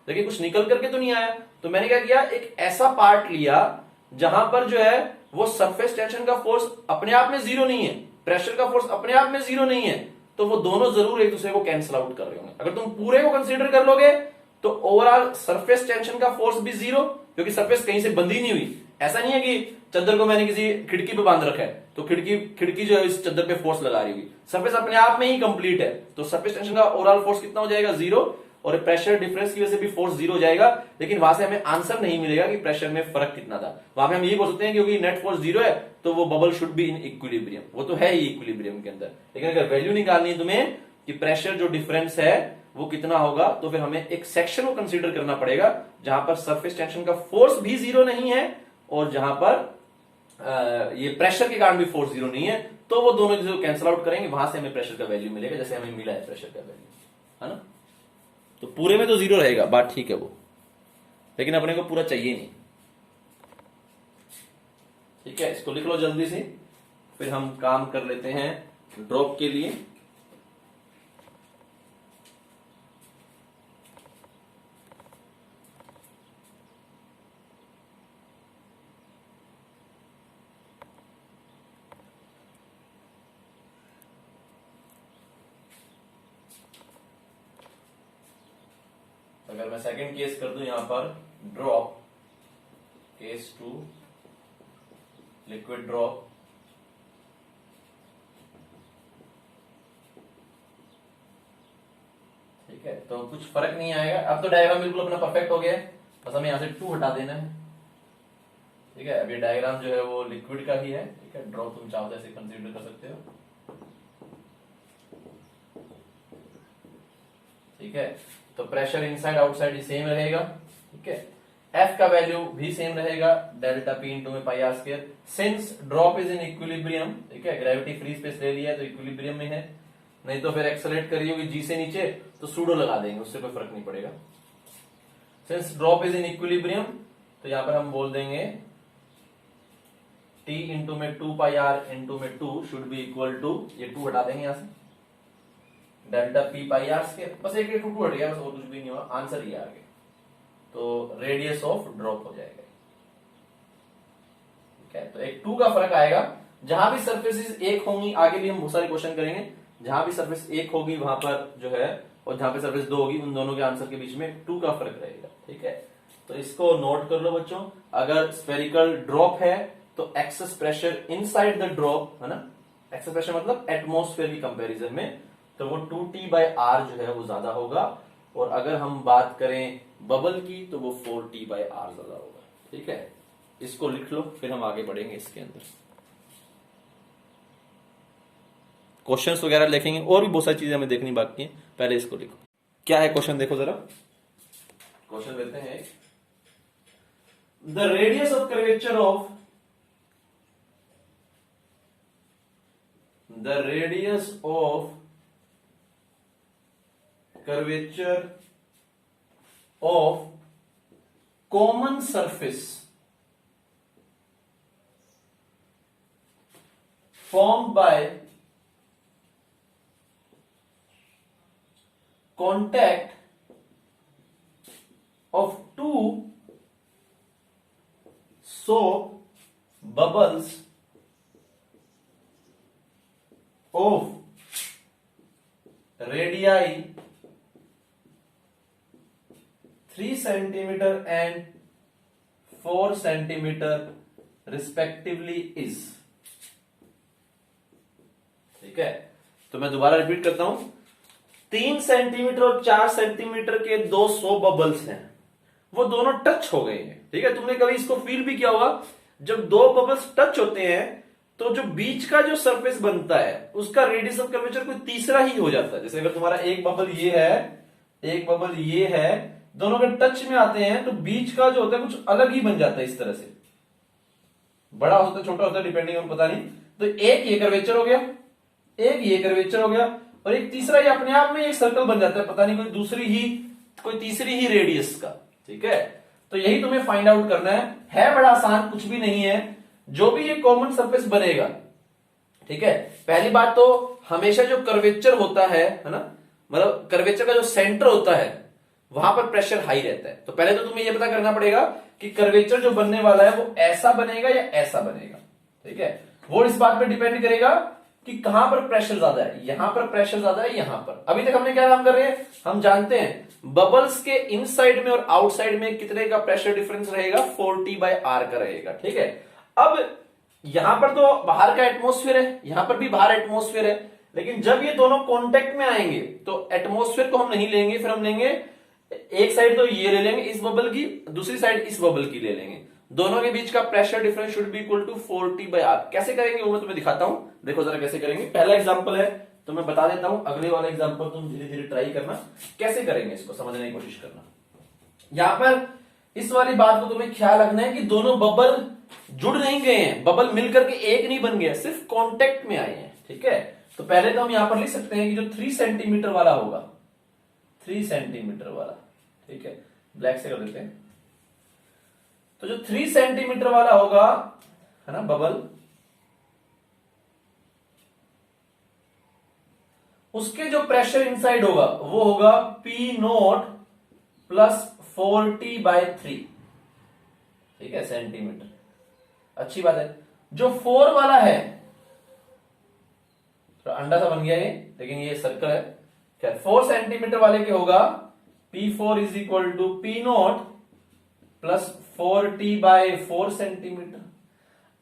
लेकिन कुछ निकल करके तो नहीं आया। तो मैंने क्या किया, एक ऐसा पार्ट लिया जहां पर जो है वो सरफेस टेंशन का फोर्स अपने आप में 0 नहीं है, प्रेशर का फोर्स अपने आप में 0 नहीं है, तो वो दोनों जरूर एक दूसरे को कैंसिल आउट कर रहे होंगे। अगर तुम पूरे को कंसीडर कर लोगे तो ओवरऑल सरफेस टेंशन का फोर्स भी 0, क्योंकि सरफेस कहीं से बंधी नहीं हुई। ऐसा नहीं है कि चादर को मैंने किसी खिड़की पे बांध रखा है तो खिड़की जो है इस चादर पे फोर्स लगा रही होगी, सरफेस अपने आप में ही कंप्लीट है, तो सरफेस टेंशन का ओवरऑल फोर्स कितना हो जाएगा? 0, और प्रेशर डिफरेंस की वजह से भी फोर्स 0 हो जाएगा। लेकिन वहां से हमें आंसर नहीं मिलेगा कि प्रेशर में फर्क कितना था। वहां पे हम ये बोल सकते हैं क्योंकि नेट फोर्स 0 है तो वो bubble should be in equilibrium, वो तो है ही इक्विलिब्रियम के अंदर। लेकिन अगर वैल्यू निकालनी है तुम्हें कि प्रेशर जो डिफरेंस है वो कितना होगा, तो फिर हमें एक सेक्शन को कंसीडर करना पड़ेगा जहां पर सरफेस टेंशन का फोर्स भी 0 नहीं है और जहां पर ये प्रेशर के कारण भी फोर्स 0 नहीं है, तो वो दोनों चीजों को कैंसिल आउट करेंगे, वहां से हमें प्रेशर का वैल्यू मिलेगा, जैसे हमें मिला है प्रेशर का वैल्यू, है ना। तो पूरे में तो 0 रहेगा, बात ठीक है वो, लेकिन अपने को पूरा चाहिए नहीं। ठीक है, इसको लिख लो जल्दी से, फिर हम काम कर लेते हैं ड्रॉप के लिए। अगर मैं सेकंड केस कर दूं यहां पर ड्रॉप, केस 2 लिक्विड ड्रॉप, ठीक है, तो कुछ फर्क नहीं आएगा। अब तो डायग्राम बिल्कुल अपना परफेक्ट हो गया है, बस हमें यहां से 2 हटा देना है। ठीक है, अब ये डायग्राम जो है वो लिक्विड का ही है। ठीक है, ड्रॉप तुम चाहो तो ऐसे कंसीडर कर सकते हो। ठीक है, तो pressure inside outside he same रहेगा। ठीक है, एफ का वैल्यू भी सेम रहेगा, डेल्टा पी इंटू में pi are square, since drop is in equilibrium. ठीक है, ग्रेविटी फ्री स्पेस ले लिया तो इक्विलिब्रियम में है, नहीं तो फिर एक्सेलरेट करी होगी जी से नीचे तो सूडो लगा देंगे, उससे कोई फर्क नहीं पड़ेगा। Since drop is in equilibrium तो यहां पर हम बोल देंगे t इंटू में 2 पाई आर इंटू में 2 शुड बी इक्वल टू, ये 2 हटा देंगे यहां से, delta P pi are square, बस एक 2 हट गया, बस और कुछ भी नहीं हुआ, आंसर ये आ गया। तो रेडियस ऑफ ड्रॉप हो जाएगा, ठीक है। तो एक 2 का फर्क आएगा, जहां भी सरफेसेस एक होंगी, आगे भी हम बहुत सारे क्वेश्चन करेंगे, जहां भी सरफेस एक होगी वहां पर जो है, और जहां पे सरफेस 2 होगी, उन दोनों के आंसर के बीच में 2 का फर्क रहेगा, ठीक है। तो इसको नोट कर लो बच्चों, अगर स्फेरिकल ड्रॉप है तो excess pressure inside the drop, है ना, एक्सेस प्रेशर मतलब एटमॉस्फेयर की कंपैरिजन में, तो वो 2T/R जो है वो ज्यादा होगा, और अगर हम बात करें बबल की तो वो 4T/R ज्यादा होगा, ठीक है। इसको लिख लो, फिर हम आगे बढ़ेंगे इसके अंदर क्वेश्चंस वगैरह लिखेंगे, और भी बहुत सारी चीजें हमें देखनी बाकी है, पहले इसको लिखो। क्या है क्वेश्चन, देखो जरा, क्वेश्चन लेते हैं, the radius of curvature of common surface formed by contact of 2 soap bubbles of radii 3 centimeter and 4 centimeter respectively is, ठीक है। तो मैं दोबारा रिपीट करता हूं, 3 सेंटीमीटर और 4 सेंटीमीटर के 2 सोप बबल्स हैं, वो दोनों टच हो गए हैं, ठीक है। तुमने कभी इसको फील भी किया होगा, जब 2 बबल्स टच होते हैं तो जो बीच का जो सरफेस बनता है उसका रेडियस ऑफ कर्वेचर कोई तीसरा ही हो जाता है। जैसे अगर तुम्हारा एक बबल ये है, एक बबल ये है, दोनों के टच में आते हैं तो बीच का जो होता है कुछ अलग ही बन जाता है, इस तरह से बड़ा होता है छोटा होता है डिपेंडिंग ऑन, पता नहीं। तो एक ये कर्वेचर हो गया, एक ये कर्वेचर हो गया, और एक तीसरा ये अपने आप में एक सर्कल बन जाता है, पता नहीं कोई तीसरी ही रेडियस का, ठीक है। तो यही तुम्हें फाइंड आउट करना है बड़ा आसान, कुछ भी नहीं है। जो भी ये कॉमन सरफेस बनेगा, ठीक है, पहली बात तो हमेशा जो कर्वेचर होता है ना, मतलब कर्वेचर का जो सेंटर होता है वहां पर प्रेशर हाई रहता है। तो पहले तो तुम्हें यह पता करना पड़ेगा कि कर्वेचर जो बनने वाला है वो ऐसा बनेगा या ऐसा बनेगा, ठीक है। वो इस बात पर डिपेंड करेगा कि कहां पर प्रेशर ज्यादा है, यहां पर प्रेशर ज्यादा है, यहां पर। अभी तक हमने क्या काम कर रहे हैं, हम जानते हैं बबल्स के इनसाइड में और आउटसाइड में कितने का प्रेशर डिफरेंस रहेगा, 4T/R का रहेगा, ठीक है। अब यहां पर तो बाहर का एटमॉस्फेयर है, यहां पर भी बाहर एटमॉस्फेयर है, लेकिन जब ये दोनों कांटेक्ट में आएंगे तो एटमॉस्फेयर को हम नहीं लेंगे, फिर हम लेंगे एक साइड तो ये ले लेंगे इस बबल की, दूसरी साइड इस बबल की ले लेंगे, दोनों के बीच का pressure difference should be equal to 4T/R। कैसे करेंगे वो मैं तुम्हें दिखाता हूं, देखो जरा कैसे करेंगे। पहला एग्जांपल है तो मैं बता देता हूं, अगले वाला एग्जांपल तुम धीरे धीरे ट्राई करना, कैसे करेंगे इसको समझने की कोशिश करना। यहां पर इस वाली बात को तुम्हें ख्याल रखना है कि दोनों बबल जुड़ नहीं गए हैं, बबल मिलकर के एक नहीं बन गया, सिर्फ कॉन्टेक्ट में आए हैं, ठीक है। तो पहले तो हम यहां पर लिख सकते हैं कि जो 3 सेंटीमीटर वाला होगा, 3 सेंटीमीटर वाला, ठीक है, ब्लैक से कर देते हैं। तो जो 3 सेंटीमीटर वाला होगा, है ना, बबल, उसके जो प्रेशर इनसाइड होगा वो होगा P0 प्लस 4T/3, ठीक है, सेंटीमीटर। अच्छी बात है। जो 4 वाला है, तो अंडा सा बन गया ये, लेकिन ये सर्कल है, क्या 4 सेंटीमीटर वाले के होगा P4 is equal to P0 plus 4T/4 centimetre.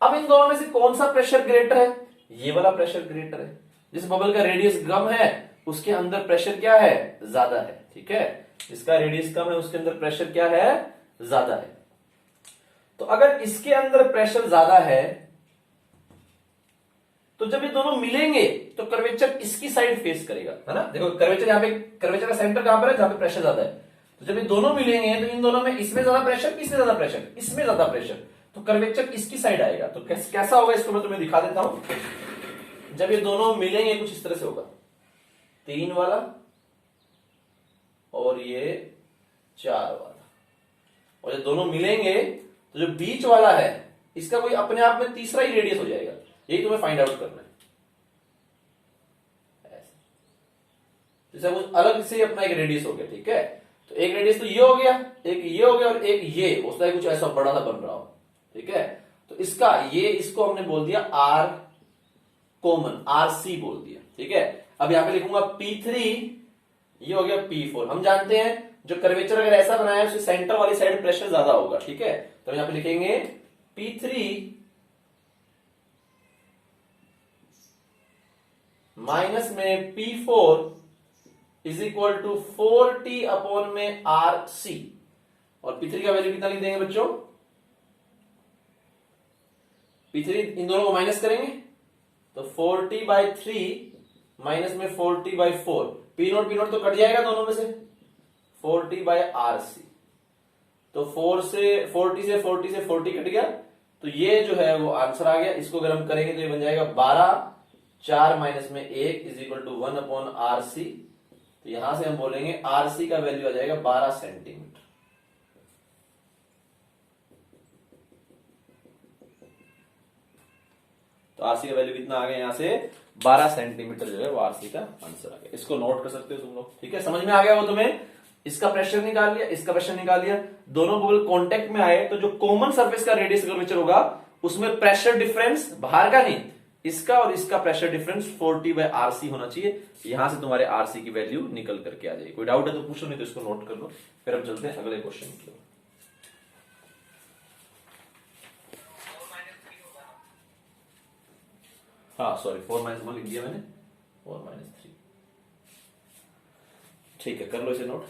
अब इन दोनों में से कौन सा प्रेशर ग्रेटर है, ये वाला प्रेशर ग्रेटर है। जिस बबल का रेडियस कम है उसके अंदर प्रेशर क्या है, ज्यादा है, ठीक है। जिसका रेडियस कम है उसके अंदर प्रेशर क्या है, ज्यादा है। तो अगर इसके अंदर प्रेशर ज्यादा है तो जब ये दोनों मिलेंगे तो कर्वेचर इसकी साइड फेस करेगा, है ना। देखो कर्वेचर यहां पे, कर्वेचर का सेंटर कहां पर है, जहां पे प्रेशर ज्यादा है। तो जब ये दोनों मिलेंगे तो इन दोनों में इसमें ज्यादा प्रेशर, इसमें ज्यादा प्रेशर, इसमें ज्यादा प्रेशर, तो कर्वेचर इसकी साइड आएगा। तो कैसा होगा इसको मैं तुम्हें दिखा देता हूं। जब ये दोनों मिलेंगे कुछ इस तरह से होगा, 3 वाला और ये 4 वाला, और जब दोनों मिलेंगे तो जो बीच वाला है इसका कोई अपने आप में तीसरा ही रेडियस हो जाएगा, यही तुम्हें फाइंड आउट करना है। जैसे कुछ अलग से अपना एक रेडियस हो गया, ठीक है, तो एक रेडियस तो ये हो गया, एक ये हो गया और एक ये उसका कुछ ऐसा बड़ा सा बन रहा हो, ठीक है, तो इसका ये इसको हमने बोल दिया आर कॉमन, आर सी बोल दिया, ठीक है। अब यहां पे लिखूंगा P3, ये हो गया P4। हम जानते हैं जो कर्वेचर अगर ऐसा बनाया है उसके सेंटर वाली साइड प्रेशर ज्यादा होगा, ठीक है, तो यहां पे लिखेंगे P3 माइनस में P4 is equal to 4T upon में RC, और P3 का वैल्यू कितना लिख देंगे बच्चों, P3 इन दोनों को माइनस करेंगे तो 4T/3 माइनस में 4T/4, P0 P0 तो कट जाएगा दोनों में से, 4T/RC, तो 4T से 4T कट गया, तो ये जो है वो आंसर आ गया। इसको अगर हम करेंगे तो ये बन जाएगा 12, 4 माइनस में 1 is equal to 1 upon RC, तो यहां से हम बोलेंगे RC का वैल्यू आ जाएगा 12 सेंटीमीटर। तो RC का वैल्यू कितना आ गया, यहां से 12 सेंटीमीटर जो है वो RC का आंसर आ गया। इसको नोट कर सकते हो तुम लोग, ठीक है, समझ में आ गया वो तुम्हें। इसका प्रेशर निकाल लिया, इसका प्रेशर निकाल लिया, दोनों बबल कांटेक्ट में आए तो जो कॉमन सरफेस का रेडियस कर्वेचर होगा उसमें प्रेशर डिफरेंस बाहर का नहीं, इसका और इसका प्रेशर डिफरेंस 4T/RC होना चाहिए। यहां से तुम्हारे RC की वैल्यू निकल करके आ जाएगी। कोई डाउट है तो पूछो, नहीं तो इसको नोट कर लो। फिर हम चलते हैं अगले क्वेश्चन की ओर। हाँ सॉरी, 4-1 लिख दिया मैंने, 4-3, ठीक है, कर लो इसे नोट।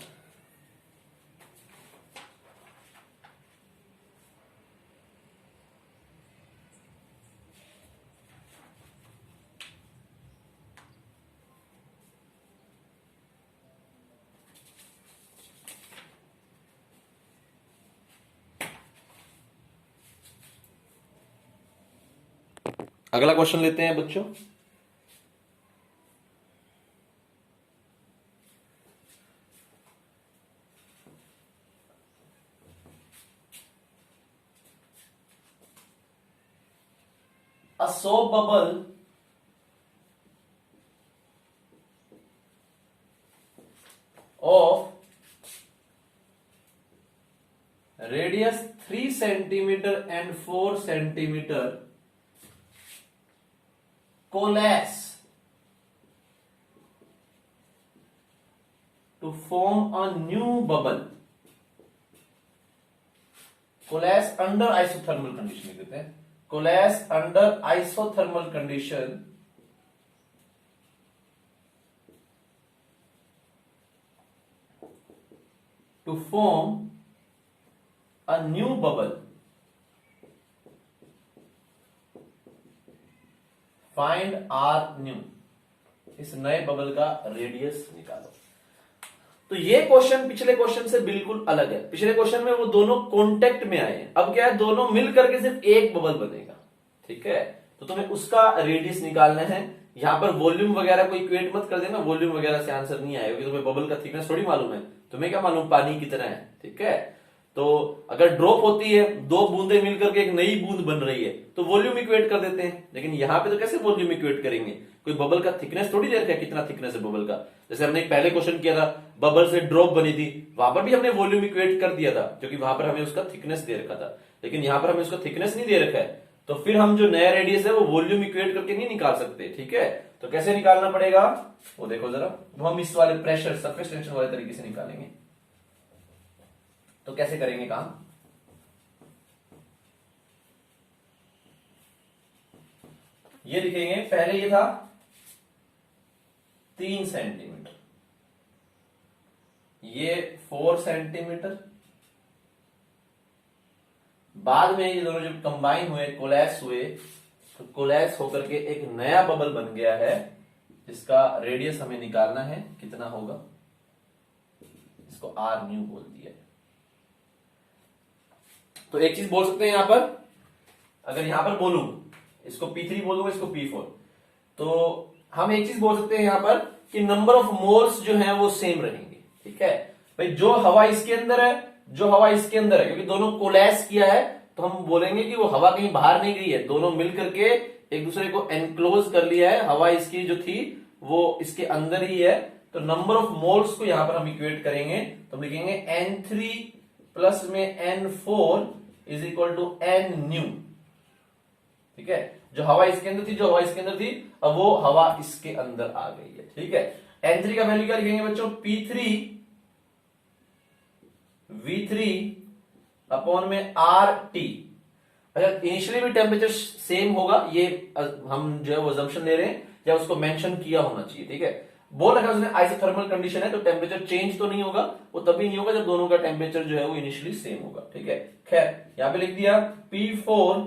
अगला क्वेश्चन लेते हैं बच्चों। A soap bubble of radius 3 centimeter and 4 centimeter coalesce to form a new bubble. Coalesce under isothermal condition लिख देते हैं, coalesce under isothermal condition to form a new bubble. Find R new, इस नए bubble का radius निकालो। तो ये question पिछले क्वेश्चन से बिल्कुल अलग है। पिछले क्वेश्चन में वो दोनों कांटेक्ट में आए हैं, अब क्या है, दोनों मिल करके सिर्फ एक बबल बनेगा, ठीक है, तो तुम्हें उसका रेडियस निकालना है। यहां पर वॉल्यूम वगैरह को इक्वेट मत कर देना, वॉल्यूम वगैरह से आंसर नहीं आएगा, तुम्हें बबल का थिकनेस थोड़ी मालूम है, तुम्हें क्या मालूम पानी कितना है, ठीक है। तो अगर ड्रॉप होती है, 2 बूंदे मिलकर के एक नई बूंद बन रही है, तो वॉल्यूम इक्वेट कर देते हैं, लेकिन यहां पे तो कैसे वॉल्यूम इक्वेट करेंगे, कोई बबल का थिकनेस थोड़ी दे रखा है, कितना थिकनेस है बबल का। जैसे हमने पहले क्वेश्चन किया था, बबल से ड्रॉप बनी थी, वहां पर भी हमने वॉल्यूम इक्वेट कर दिया था, क्योंकि वहां पर हमें उसका थिकनेस दे रखा था, लेकिन यहां पर हमें उसका थिकनेस नहीं दे रखा है, तो फिर हम जो नया रेडियस है वो वॉल्यूम इक्वेट करके नहीं निकाल सकते, ठीक है। तो कैसे निकालना पड़ेगा वो देखो जरा, वो हम इस वाले प्रेशर सरफेस टेंशन वाले तरीके से निकालेंगे। तो कैसे करेंगे काम, ये लिखेंगे, पहले ये था 3 सेंटीमीटर, ये 4 सेंटीमीटर, बाद में ये दोनों जब कंबाइन हुए, कोलैस हुए, तो कोलैस होकर के एक नया बबल बन गया है, जिसका रेडियस हमें निकालना है, कितना होगा, इसको आर न्यू बोल दिया है। तो एक चीज बोल सकते हैं यहां पर, अगर यहां पर बोलूं, इसको P3 बोलूंगा, इसको P4, तो हम एक चीज बोल सकते हैं यहां पर कि नंबर ऑफ मोल्स जो है वो सेम रहेंगे, ठीक है भाई। जो हवा इसके अंदर है, जो हवा इसके अंदर है, क्योंकि दोनों कोलैस किया है, तो हम बोलेंगे कि वो हवा कहीं बाहर नहीं गई है, दोनों मिल करके एक दूसरे को एनक्लोज कर लिया है, हवा इसकी जो थी वो इसके अंदर ही है। तो नंबर ऑफ मोल्स को यहां पर हम इक्वेट करेंगे, तो हम लिखेंगे N3 प्लस में N4 is equal to N new. ठीक है, जो हवा इसके अंदर थी, जो हवा इसके अंदर थी, अब वो हवा इसके अंदर आ गई है। ठीक है, N3 का वैल्यू क्या लिखेंगे बच्चों, P3 V3 अपॉन में RT। अच्छा, इनिशियली भी टेम्परेचर सेम होगा, ये हम जो है वो assumption ले रहे हैं, या उसको मेंशन किया होना चाहिए। ठीक है, बोल रखा है उसने आइसोथर्मल कंडीशन है, तो टेम्परेचर चेंज तो नहीं होगा, वो तभी नहीं होगा जब दोनों का टेम्परेचर जो है वो इनिशियली सेम होगा। ठीक है, खैर यहां पे लिख दिया P4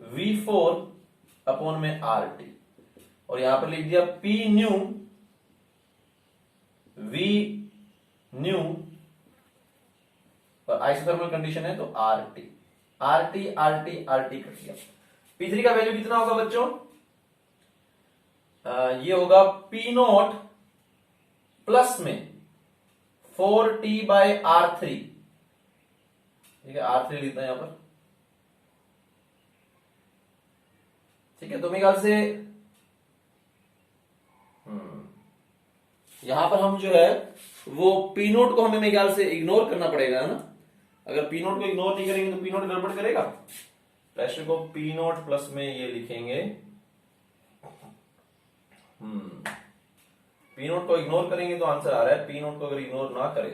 V4 अपॉन में RT, और यहां पर लिख दिया P न्यू V न्यू, और आइसोथर्मल कंडीशन है तो RT RT RT RT cut गया। P3 का वैल्यू कितना होगा बच्चों, ये होगा P0 प्लस में 4T बाय R3। ठीक है, R3 लिखना है यहां पर। ठीक है, तो मेरे ख्याल से यहां पर हम जो है वो P0 को हमें मेरे ख्याल से इग्नोर करना पड़ेगा, है ना। अगर P0 को इग्नोर नहीं करेंगे तो P0 गड़बड़ करेगा। प्रेशर को P0 प्लस में ये लिखेंगे, P0 को इग्नोर करेंगे तो आंसर आ रहा है, P0 को अगर इग्नोर ना करें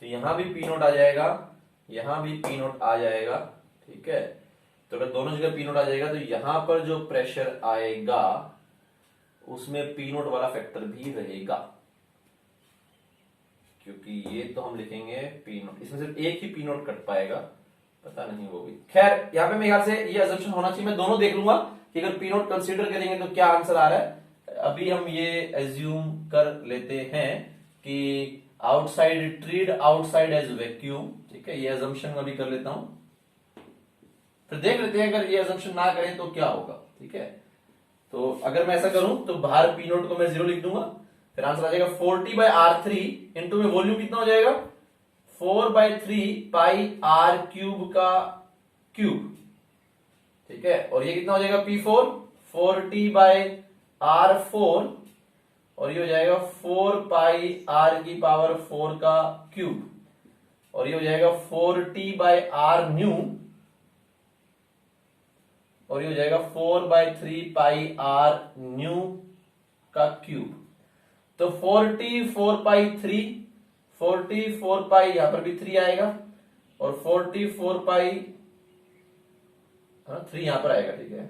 तो यहां भी P0 आ जाएगा, यहां भी P0 आ जाएगा। ठीक है, तो अगर दोनों जगह P0 आ जाएगा तो यहां पर जो प्रेशर आएगा उसमें P0 वाला फैक्टर भी रहेगा, क्योंकि ये तो हम लिखेंगे P0, इसमें सिर्फ एक ही P0 कट पाएगा, पता नहीं वो भी। खैर यहाँ पे मेरे ख्याल से ये अजम्पशन होना चाहिए, मैं दोनों देख लूंगा कि अगर P0 कंसीडर करेंगे तो क्या आंसर आ रहा है। अभी हम ये एज्यूम कर लेते हैं कि आउटसाइड ट्रीड आउटसाइड एज वैक्यूम। ठीक है, ये अजम्पशन अभी कर लेता हूं, फिर देख लेते हैं अगर ये अजम्पशन ना करें तो क्या होगा। ठीक है, तो अगर मैं ऐसा करूं तो बाहर P0 को मैं 0 लिख दूंगा, फिर आंसर आ जाएगा 4T बाय R3 इंटू में वॉल्यूम कितना हो जाएगा 4/3 पाई R क्यूब का क्यूब। ठीक है, और ये कितना हो जाएगा P4 4T बाय R4, और ये हो जाएगा 4 पाई R की पावर 4 का क्यूब, और ये हो जाएगा 4T बाय R न्यू, और ये हो जाएगा 4/3 पाई R न्यू का क्यूब। तो 4T 4/3 4T 4 पाई, यहां पर भी 3 आएगा, और 4T 4 पाई 3 यहां पर आएगा। ठीक है,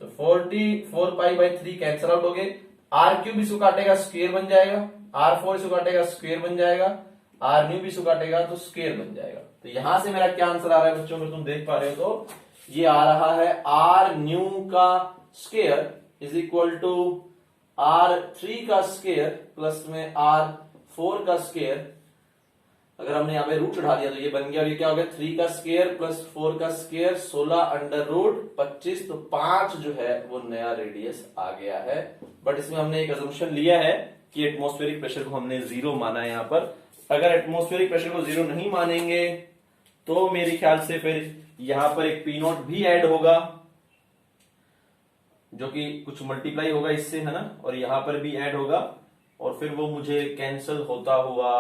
तो 4T 4 pi by 3 cancel out हो गए, R क्यूब इसको काटेगा स्क्वायर बन जाएगा, R4 इसको काटेगा स्क्वायर बन जाएगा, R न्यू भी इसको काटेगा तो स्क्वायर बन जाएगा। तो यहां से मेरा क्या आंसर आ रहा है बच्चों, अगर तुम देख पा रहे हो तो ये आ रहा है R न्यू का square is equal to R3 का स्क्वायर प्लस में R4 का स्क्वायर। अगर हमने यहाँ पे रूट चढ़ा दिया तो ये बन गया, ये क्या हो गया 3 का स्क्वायर प्लस 4 का स्क्वायर 16 अंडर रूट 25, तो 5 जो है वो नया रेडियस आ गया है। बट इसमें हमने एक असम्पशन लिया है कि एटमॉस्फेरिक प्रेशर को हमने 0 माना है यहाँ पर। अगर एटमॉस्फेरिक प्रेशर को 0 नहीं मानेंगे तो मेरे ख्याल से फिर यहां पर एक P0 भी ऐड होगा, जो कि कुछ मल्टीप्लाई होगा इससे, है ना, और यहां पर भी ऐड होगा, और फिर वो मुझे कैंसिल होता हुआ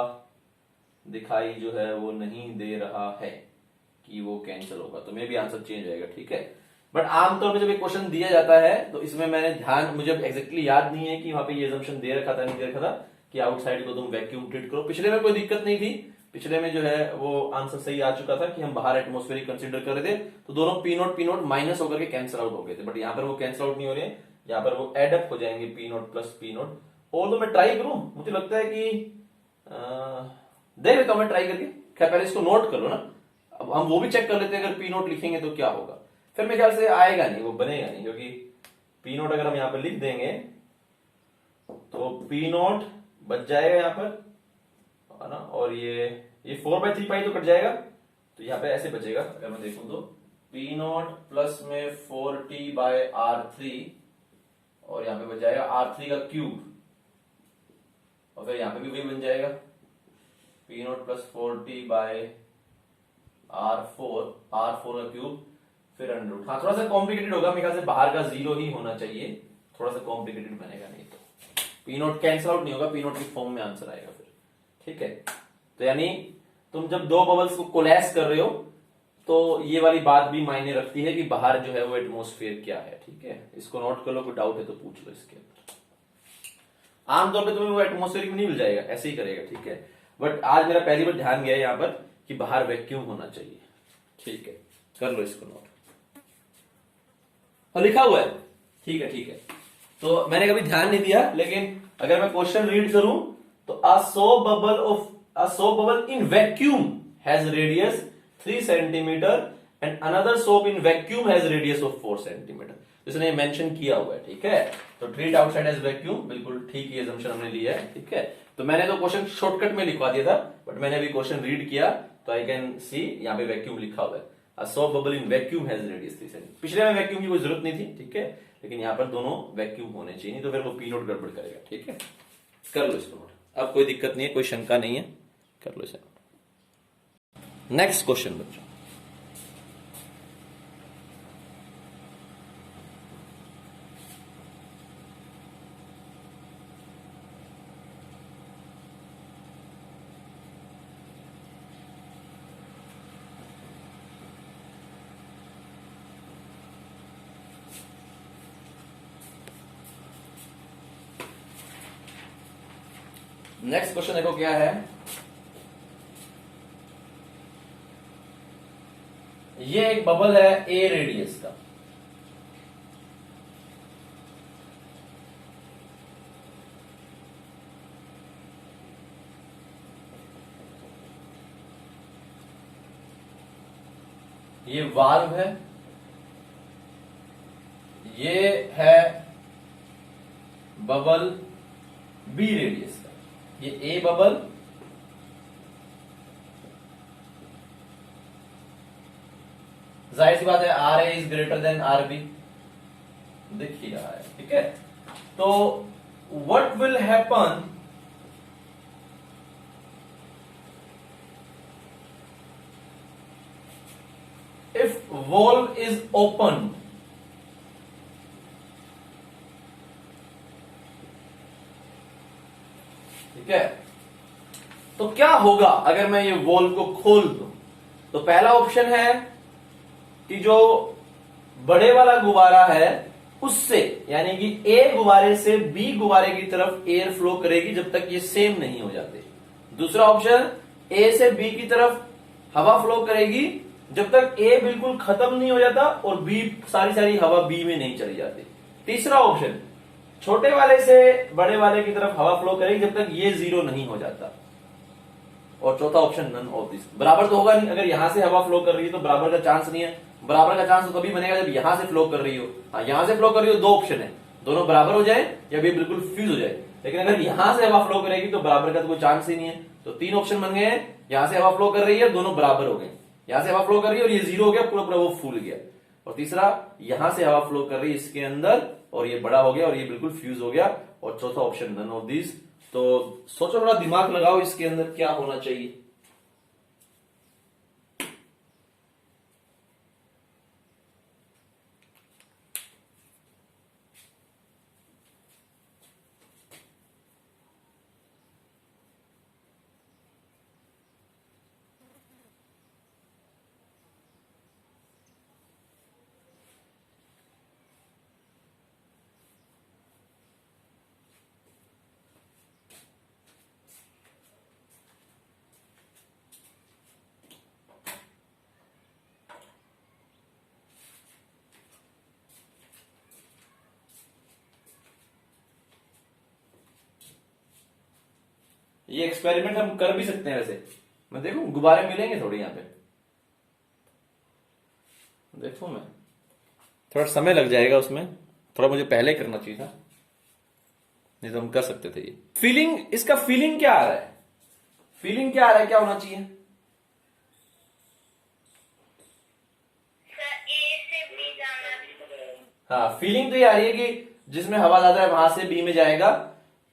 दिखाई जो है वो नहीं दे रहा है कि वो कैंसिल होगा, तो मे भी आंसर चेंज होगा। ठीक है, बट आमतौर पर जब एक क्वेश्चन दिया जाता है तो इसमें मैंने ध्यान, मुझे एग्जैक्टली याद नहीं है कि वहां पे ये assumption दे रखा था नहीं दे रखा था कि आउटसाइड को तुम वैक्यूम ट्रीट करो। पिछले में कोई दिक्कत नहीं थी, पिछले में जो है वो आंसर सही आ चुका था कि हम बाहर एटमॉस्फेरिक कंसीडर कर रहे थे, तो दोनों P0 माइनस होकर के कैंसिल आउट हो गए थे। बट यहाँ पर वो कैंसिल आउट नहीं हो रहे हैं, यहाँ पर वो एड अप हो जाएंगे P0 प्लस P0। और तो मैं ट्राई करूं, मुझे लगता है कि देख लेता हूं मैं ट्राई करके। क्या पहले इसको नोट कर लो ना, अब हम वो भी चेक कर लेते हैं अगर P0 लिखेंगे तो क्या होगा। फिर मेरे ख्याल से आएगा नहीं, वो बनेगा नहीं, क्योंकि P0 अगर हम यहाँ पर लिख देंगे तो P0 बच जाएगा यहाँ पर, है ना, और ये 4/3 पाई तो कट जाएगा, तो यहाँ पे ऐसे बचेगा। अगर मैं देखूं तो पी नॉट प्लस में 4t/r3 और यहां पे बन जाएगा r3 का क्यूब और फिर यहां पे भी वही बन जाएगा पी नॉट प्लस 4t/r4 का क्यूब फिर अंडर रूट। हाँ थोड़ा सा कॉम्प्लिकेटेड होगा, मेरे ख्याल से बाहर का 0 ही होना चाहिए, थोड़ा सा कॉम्प्लिकेटेड बनेगा, नहीं तो पी नॉट कैंसिल आउट नहीं होगा, पी नॉट की फॉर्म में आंसर आएगा फिर। ठीक है, तो यानी तुम जब दो बबल्स को कोलैप्स कर रहे हो तो ये वाली बात भी मायने रखती है कि बाहर जो है वो एटमॉस्फेयर क्या है। ठीक है, इसको नोट कर लो, कोई डाउट है तो पूछ लो इसके अंदर। आमतौर पे तुम्हें वो एटमॉस्फेयर नहीं मिल जाएगा, ऐसे ही करेगा। ठीक है, बट आज मेरा पहली बार ध्यान गया यहाँ पर कि बाहर वैक्यूम होना चाहिए। ठीक है, कर लो इसको नोट, और लिखा हुआ है। ठीक है, ठीक है, तो मैंने कभी ध्यान नहीं दिया, लेकिन अगर मैं क्वेश्चन रीड करूं तो a soap bubble in vacuum has radius 3 centimeter and another soap in vacuum has radius of 4 centimeter। इसने मेंशन किया हुआ है। ठीक है, तो ट्रीट आउटसाइड एज वैक्यूम, बिल्कुल ठीक ही असम्पशन हमने लिया है। ठीक है, तो मैंने तो क्वेश्चन शॉर्टकट में लिखवा दिया था, बट मैंने अभी क्वेश्चन रीड किया तो आई कैन सी यहाँ पे वैक्यूम लिखा हुआ है। A soap bubble in vacuum has radius 3 centimeter। पिछले में वैक्यूम की कोई जरूरत नहीं थी। ठीक है, लेकिन यहाँ पर दोनों वैक्यूम होने चाहिए, नहीं तो फिर वो पी नोट गड़बड़ करेगा। ठीक है, कर लो इसको नोट, अब कोई दिक्कत नहीं है, कोई शंका नहीं है, कर लो इसे नोट। नेक्स्ट क्वेश्चन बच्चों, नेक्स्ट क्वेश्चन देखो क्या है। ये एक बबल है ए रेडियस का, ये वाल्व है, ये है बबल बी रेडियस का, ये ए बबल, जाहिर सी बात है R A is greater than R B, दिख ही रहा है। ठीक है, तो what will happen if valve is open. ठीक है, तो क्या होगा अगर मैं ये वॉल्व को खोल दूं? तो पहला ऑप्शन है कि जो बड़े वाला गुब्बारा है उससे, यानी कि ए गुब्बारे से बी गुब्बारे की तरफ एयर फ्लो करेगी जब तक ये सेम नहीं हो जाते। दूसरा ऑप्शन, ए से बी की तरफ हवा फ्लो करेगी जब तक ए बिल्कुल खत्म नहीं हो जाता और बी सारी हवा बी में नहीं चली जाती। तीसरा ऑप्शन, छोटे वाले से बड़े वाले की तरफ हवा फ्लो करेगी जब तक ये जीरो नहीं हो जाता। और चौथा ऑप्शन, नन ऑफ दिस। बराबर तो होगा नहीं, अगर यहां से हवा फ्लो कर रही है तो बराबर का चांस नहीं है। बराबर का चांस तो तभी बनेगा जब यहां से फ्लो कर रही हो। हाँ, यहां से फ्लो कर रही हो, दो ऑप्शन है, दोनों बराबर हो जाए या भी बिल्कुल फ्यूज हो जाए। लेकिन अगर यहां से हवा फ्लो करेगी तो बराबर का तो कोई चांस ही नहीं है। तो तीन ऑप्शन बन गए हैं, यहां से हवा फ्लो कर रही है, दोनों बराबर हो गए। यहां से हवा फ्लो कर रही है और ये जीरो हो गया, पूरा पूरा वो फूल गया। और तीसरा, यहां से हवा फ्लो कर रही है इसके अंदर और ये बड़ा हो गया और ये बिल्कुल फ्यूज हो गया। और चौथा ऑप्शन, नन ऑफ दिस। तो सोचो, थोड़ा दिमाग लगाओ, इसके अंदर क्या होना चाहिए। ये एक्सपेरिमेंट हम कर भी सकते हैं वैसे। मैं देखूं, गुब्बारे मिलेंगे थोड़े यहां पे, देखो मैं, थोड़ा समय लग जाएगा उसमें, थोड़ा मुझे पहले करना चाहिए था, नहीं तो हम कर सकते थे। ये फीलिंग, इसका फीलिंग क्या आ रहा है? फीलिंग क्या आ रहा है, क्या होना चाहिए? हाँ, फीलिंग तो ये आ रही है कि जिसमें हवा ज्यादा है वहां से बी में जाएगा,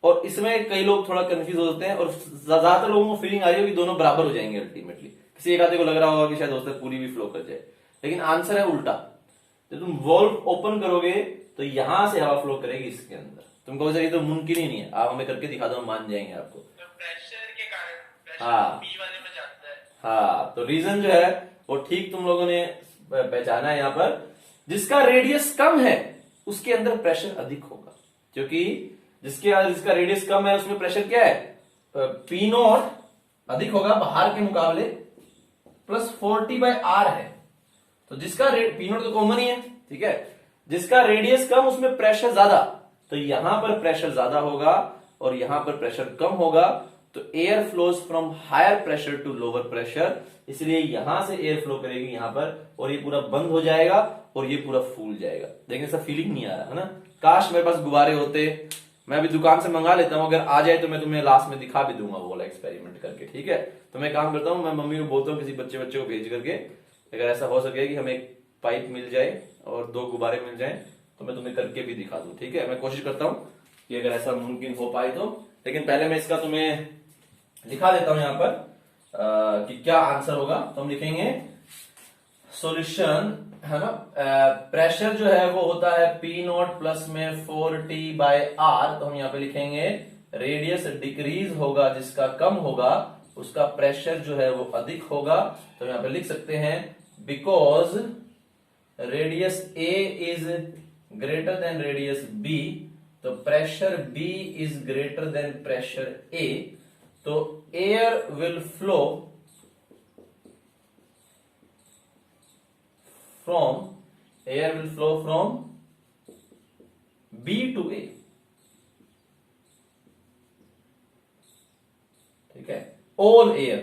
और इसमें कई लोग थोड़ा कंफ्यूज होते हैं और ज्यादातर लोगों को फीलिंग आ रही है कि दोनों बराबर हो जाएंगे अल्टीमेटली। किसी एक आधे को लग रहा होगा कि शायद हो सकता है पूरी भी फ्लो कर जाए, लेकिन आंसर है उल्टा। जब तुम वॉल्व ओपन करोगे तो यहां से हवा फ्लो करेगी इसके अंदर। तुम कहोगे ये तो मुमकिन ही नहीं है, आप हमें करके दिखा दो, मान जाएंगे आपको। तो प्रेशर के कारण हाँ बी वाले में जाता है। हाँ, तो रीजन जो है वो ठीक तुम लोगों ने पहचाना है। यहाँ पर जिसका रेडियस कम है उसके अंदर प्रेशर अधिक होगा, क्योंकि जिसका रेडियस कम है उसमें प्रेशर क्या है, पी नॉट अधिक होगा बाहर के मुकाबले, प्लस 40/r है। तो जिसका पी नॉट तो कॉमन ही है, ठीक है। जिसका रेडियस कम उसमें प्रेशर ज्यादा, तो यहां पर प्रेशर ज्यादा होगा और यहां पर प्रेशर कम होगा। तो air flows from higher pressure to lower pressure, इसलिए यहां से एयर फ्लो करेगी यहां पर, और ये पूरा बंद हो जाएगा और ये पूरा फूल जाएगा। देखने से फीलिंग नहीं आ रहा है ना। काश मेरे पास गुब्बारे होते, मैं अभी दुकान से मंगा लेता हूं, अगर आ जाए तो मैं तुम्हें लास्ट में दिखा भी दूंगा वो वाला एक्सपेरिमेंट करके, ठीक है। तो मैं काम करता हूं, मैं मम्मी को बोलता हूँ किसी बच्चे को भेज करके, अगर ऐसा हो सके कि हमें एक पाइप मिल जाए और 2 गुब्बारे मिल जाए तो मैं तुम्हें करके भी दिखा दूं, ठीक है। मैं कोशिश करता हूं कि अगर ऐसा मुमकिन हो पाए तो, लेकिन पहले मैं इसका तुम्हें लिखा देता हूं यहां पर कि क्या आंसर होगा। तो हम लिखेंगे सॉल्यूशन, है ना। प्रेशर जो है वो होता है पी नॉट प्लस में 4T/r। तो हम यहाँ पे लिखेंगे रेडियस डिक्रीज होगा, जिसका कम होगा उसका प्रेशर जो है वो अधिक होगा। तो यहाँ पे लिख सकते हैं because radius A is greater than radius B, तो pressure B is greater than pressure A, तो air will flow from B to A, ठीक है। All air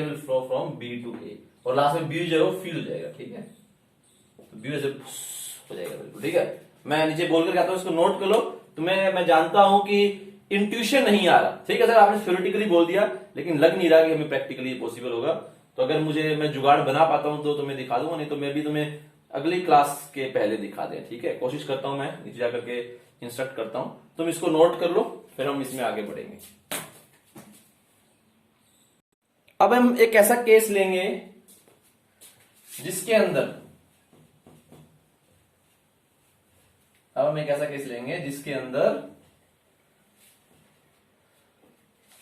will flow from B to A, और लास्ट में B जो है वो feel हो जाएगा, ठीक है। तो B ऐसे हो जाएगा बिल्कुल, ठीक है। मैं नीचे बोल कर कहता हूं, इसको नोट कर लो। तुम्हें मैं जानता हूं कि इंट्यूशन नहीं आ रहा, ठीक है सर, आपने थ्योरेटिकली बोल दिया, लेकिन लग नहीं रहा कि हमें प्रैक्टिकली पॉसिबल होगा। तो अगर मैं जुगाड़ बना पाता हूं तो तुम्हें दिखा दूंगा, नहीं तो मैं भी तुम्हें अगली क्लास के पहले दिखा दें, ठीक है। कोशिश करता हूं, मैं नीचे जाकर के इंस्ट्रक्ट करता हूं, तुम इसको नोट कर लो, फिर हम इसमें आगे बढ़ेंगे। अब हम एक ऐसा केस लेंगे जिसके अंदर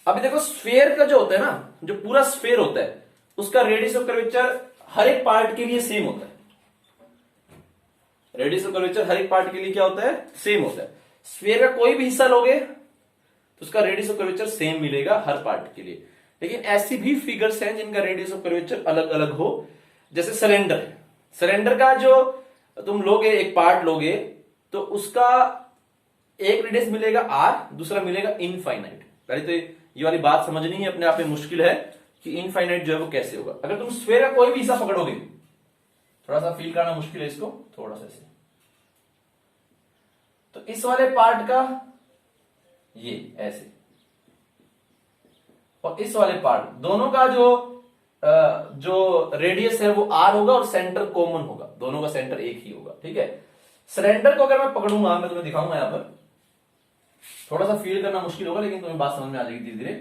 अभी देखो स्फेयर का जो होता है ना, जो पूरा स्फेयर होता है उसका रेडियस ऑफ कर्वेचर हर एक पार्ट के लिए सेम होता है। रेडियस ऑफ कर्वेचर हर एक पार्ट के लिए क्या होता है, सेम होता है। स्फेयर का कोई भी हिस्सा लोगे तो उसका रेडियस ऑफ कर्वेचर सेम मिलेगा हर पार्ट के लिए। लेकिन ऐसी भी फिगर्स हैं जिनका रेडियस ऑफ कर्वेचर अलग अलग हो, जैसे सिलेंडर का जो तुम लोगे, एक पार्ट लोगे तो उसका एक रेडियस मिलेगा r, दूसरा मिलेगा इनफाइनाइट। पहले तो ये वाली बात समझनी है, अपने आप में मुश्किल है कि इनफाइनाइट जो है वो कैसे होगा। अगर तुम स्फेयर का कोई भी हिस्सा पकड़ोगे, थोड़ा सा फील करना मुश्किल है इसको, थोड़ा सा ऐसे, तो इस वाले पार्ट का ये ऐसे, और इस वाले पार्ट दोनों का जो रेडियस है वो r होगा और सेंटर कॉमन होगा, दोनों का सेंटर एक ही होगा, ठीक है। सिलेंडर को अगर मैं पकड़ूंगा, मैं तुम्हें दिखाऊंगा यहां पर, थोड़ा सा फील करना मुश्किल होगा लेकिन तुम्हें बात समझ में आ जाएगी धीरे धीरे।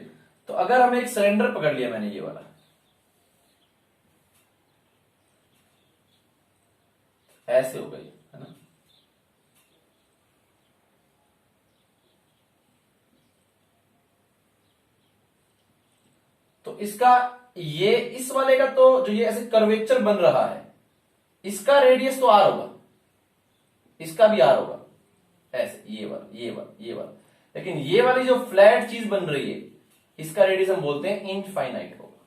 तो अगर हमें एक सिलेंडर पकड़ लिया मैंने, ये वाला ऐसे हो गई, है ना। तो इसका ये इस वाले का तो जो ये ऐसे कर्वेचर बन रहा है, इसका रेडियस तो r होगा, इसका भी r होगा, ऐसे ये वाला। लेकिन ये वाली जो फ्लैट चीज बन रही है, इसका रेडियस हम बोलते हैं इनफाइनाइट होगा।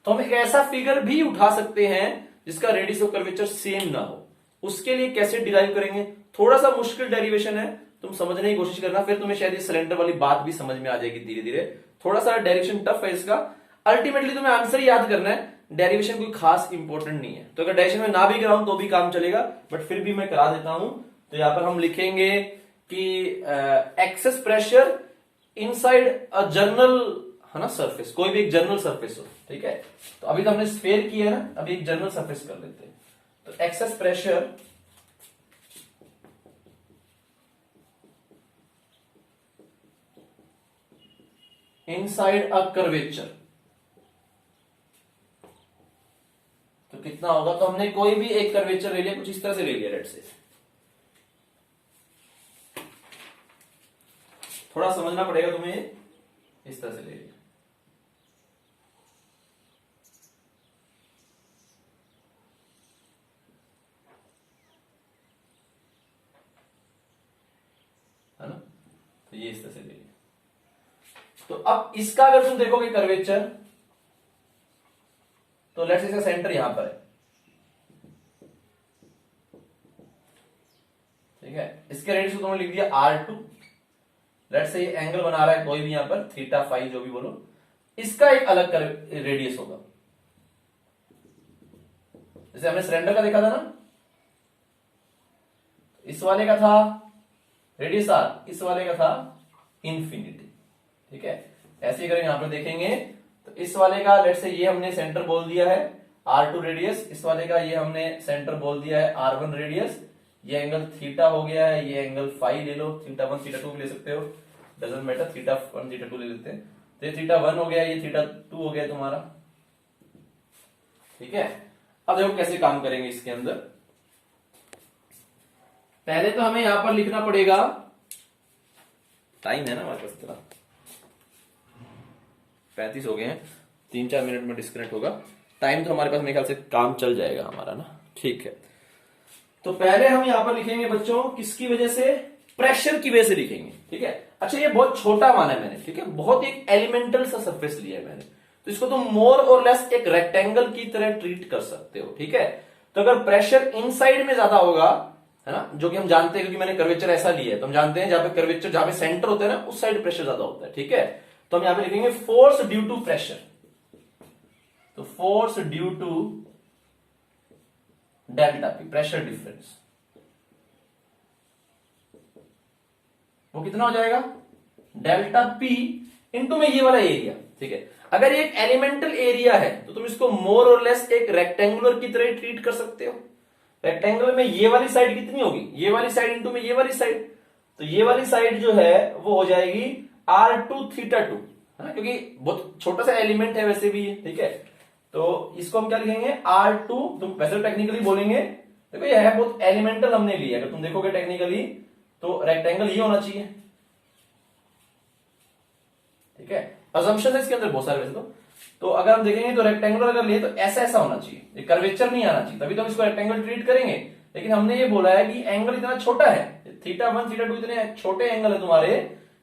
तो हम एक ऐसा फिगर भी उठा सकते हैं जिसका रेडियस ऑफ कर्वेचर सेम ना हो। उसके लिए कैसे डिराइव करेंगे, थोड़ा सा मुश्किल डेरिवेशन है, तुम समझने की कोशिश करना, फिर तुम्हें शायद ये सिलेंडर वाली बात भी समझ में आ जाएगी धीरे धीरे। थोड़ा सा डायरेक्शन टफ है इसका, अल्टीमेटली तुम्हें आंसर याद करना है, डेरिवेशन कोई खास इंपॉर्टेंट नहीं है। तो अगर डायरेक्शन में ना भी कराऊं तो भी काम चलेगा, बट फिर भी मैं करा देता हूं। तो यहां पर हम लिखेंगे कि excess pressure inside a journal, है ना, सरफेस, कोई भी एक जर्नल सरफेस हो, ठीक है। तो अभी तो हमने स्फेयर किया है ना, अभी एक जर्नल सरफेस कर लेते हैं। तो excess pressure inside a curvature, तो कितना होगा? तो हमने कोई भी एक कर्वेचर ले लिया, कुछ इस तरह से ले लिया, लेट्स से। थोड़ा समझना पड़ेगा तुम्हें, इस तरह से ले लिया, है ना? तो ये इस तरह से ले लिया। तो अब इसका अगर तुम देखोगे कर्वेचर, तो लेट्स से इसका सेंटर यहां पर है, ठीक है। इसके रेडियस को तुमने लिख दिया R2। लेट्स से ये एंगल बना रहा है कोई भी यहां पर, थीटा फाई जो भी बोलो, इसका एक अलग रेडियस होगा। जैसे हमने सिलेंडर का देखा था ना, इस वाले का था रेडियस R, इस वाले का था इंफिनिटी, ठीक है। ऐसे ही अगर यहां पर देखेंगे तो इस वाले का लेट्स से ये हमने सेंटर बोल दिया है R2 रेडियस, इस वाले का ये हमने सेंटर बोल दिया है R1 रेडियस। ये एंगल थीटा हो गया है, ये एंगल फाई ले लो, थीटा 1 थीटा 2 भी ले सकते हो, डजंट मैटर, थीटा 1 थीटा 2 ले लेते हैं। तो ये थीटा 1 हो गया, ये थीटा 2 हो गया तुम्हारा, ठीक है। अब देखो कैसे काम करेंगे इसके अंदर। पहले तो हमें यहां पर लिखना पड़ेगा, टाइम है ना हमारे पास, 35 हो गए हैं, 3-4 मिनट में डिस्कनेक्ट होगा। टाइम तो हमारे पास मेरे ख्याल से काम चल जाएगा हमारा ना, ठीक है। तो पहले हम यहां पर लिखेंगे बच्चों, किसकी वजह से? प्रेशर की वजह से लिखेंगे, ठीक है। अच्छा, ये बहुत छोटा माना है मैंने, ठीक है, बहुत एक एलिमेंटल सा सरफेस लिया है मैंने, तो इसको तुम मोर और लेस एक रेक्टेंगल की तरह ट्रीट कर सकते हो, ठीक है। तो अगर प्रेशर इनसाइड में ज्यादा होगा, है ना, जो कि हम जानते हैं क्योंकि मैंने कर्वेचर ऐसा लिया है, तो हम जानते हैं जहां पे कर्वेचर, जहां पे सेंटर होता है ना, उस साइड प्रेशर ज्यादा होता है, ठीक है। तो हम यहां पे लिखेंगे फोर्स ड्यू टू प्रेशर, तो force due to delta P, pressure difference, वो कितना हो जाएगा? डेल्टा पी इंटू में ये वाला एरिया, ठीक है। अगर ये एक एलिमेंटल एरिया है तो तुम इसको मोर और लेस एक रेक्टेंगुलर की तरह ट्रीट कर सकते हो। रेक्टेंगुलर में ये वाली साइड कितनी होगी? ये वाली साइड इंटू में ये वाली साइड, तो ये वाली साइड जो है वो हो जाएगी R2 थीटा 2, है ना, क्योंकि बहुत छोटा सा एलिमेंट है वैसे भी, ठीक है। तो इसको हम क्या लिखेंगे? R2, तुम वैसे टेक्निकली बोलेंगे, देखो ये है बहुत एलिमेंटल हमने लिया, अगर तुम देखोगे टेक्निकली तो रेक्टेंगल ये होना चाहिए, ठीक है। अजम्पशन है इसके अंदर बहुत सारे वैसे तो अगर हम देखेंगे तो रेक्टेंगुलर अगर लिए तो ऐसा ऐसा होना चाहिए, ये कर्वेचर नहीं आना चाहिए, तभी तो हम इसको रेक्टेंगल ट्रीट करेंगे। लेकिन हमने ये बोला है कि एंगल इतना छोटा है, थीटा 1 थीटा 2 इतने छोटे एंगल है तुम्हारे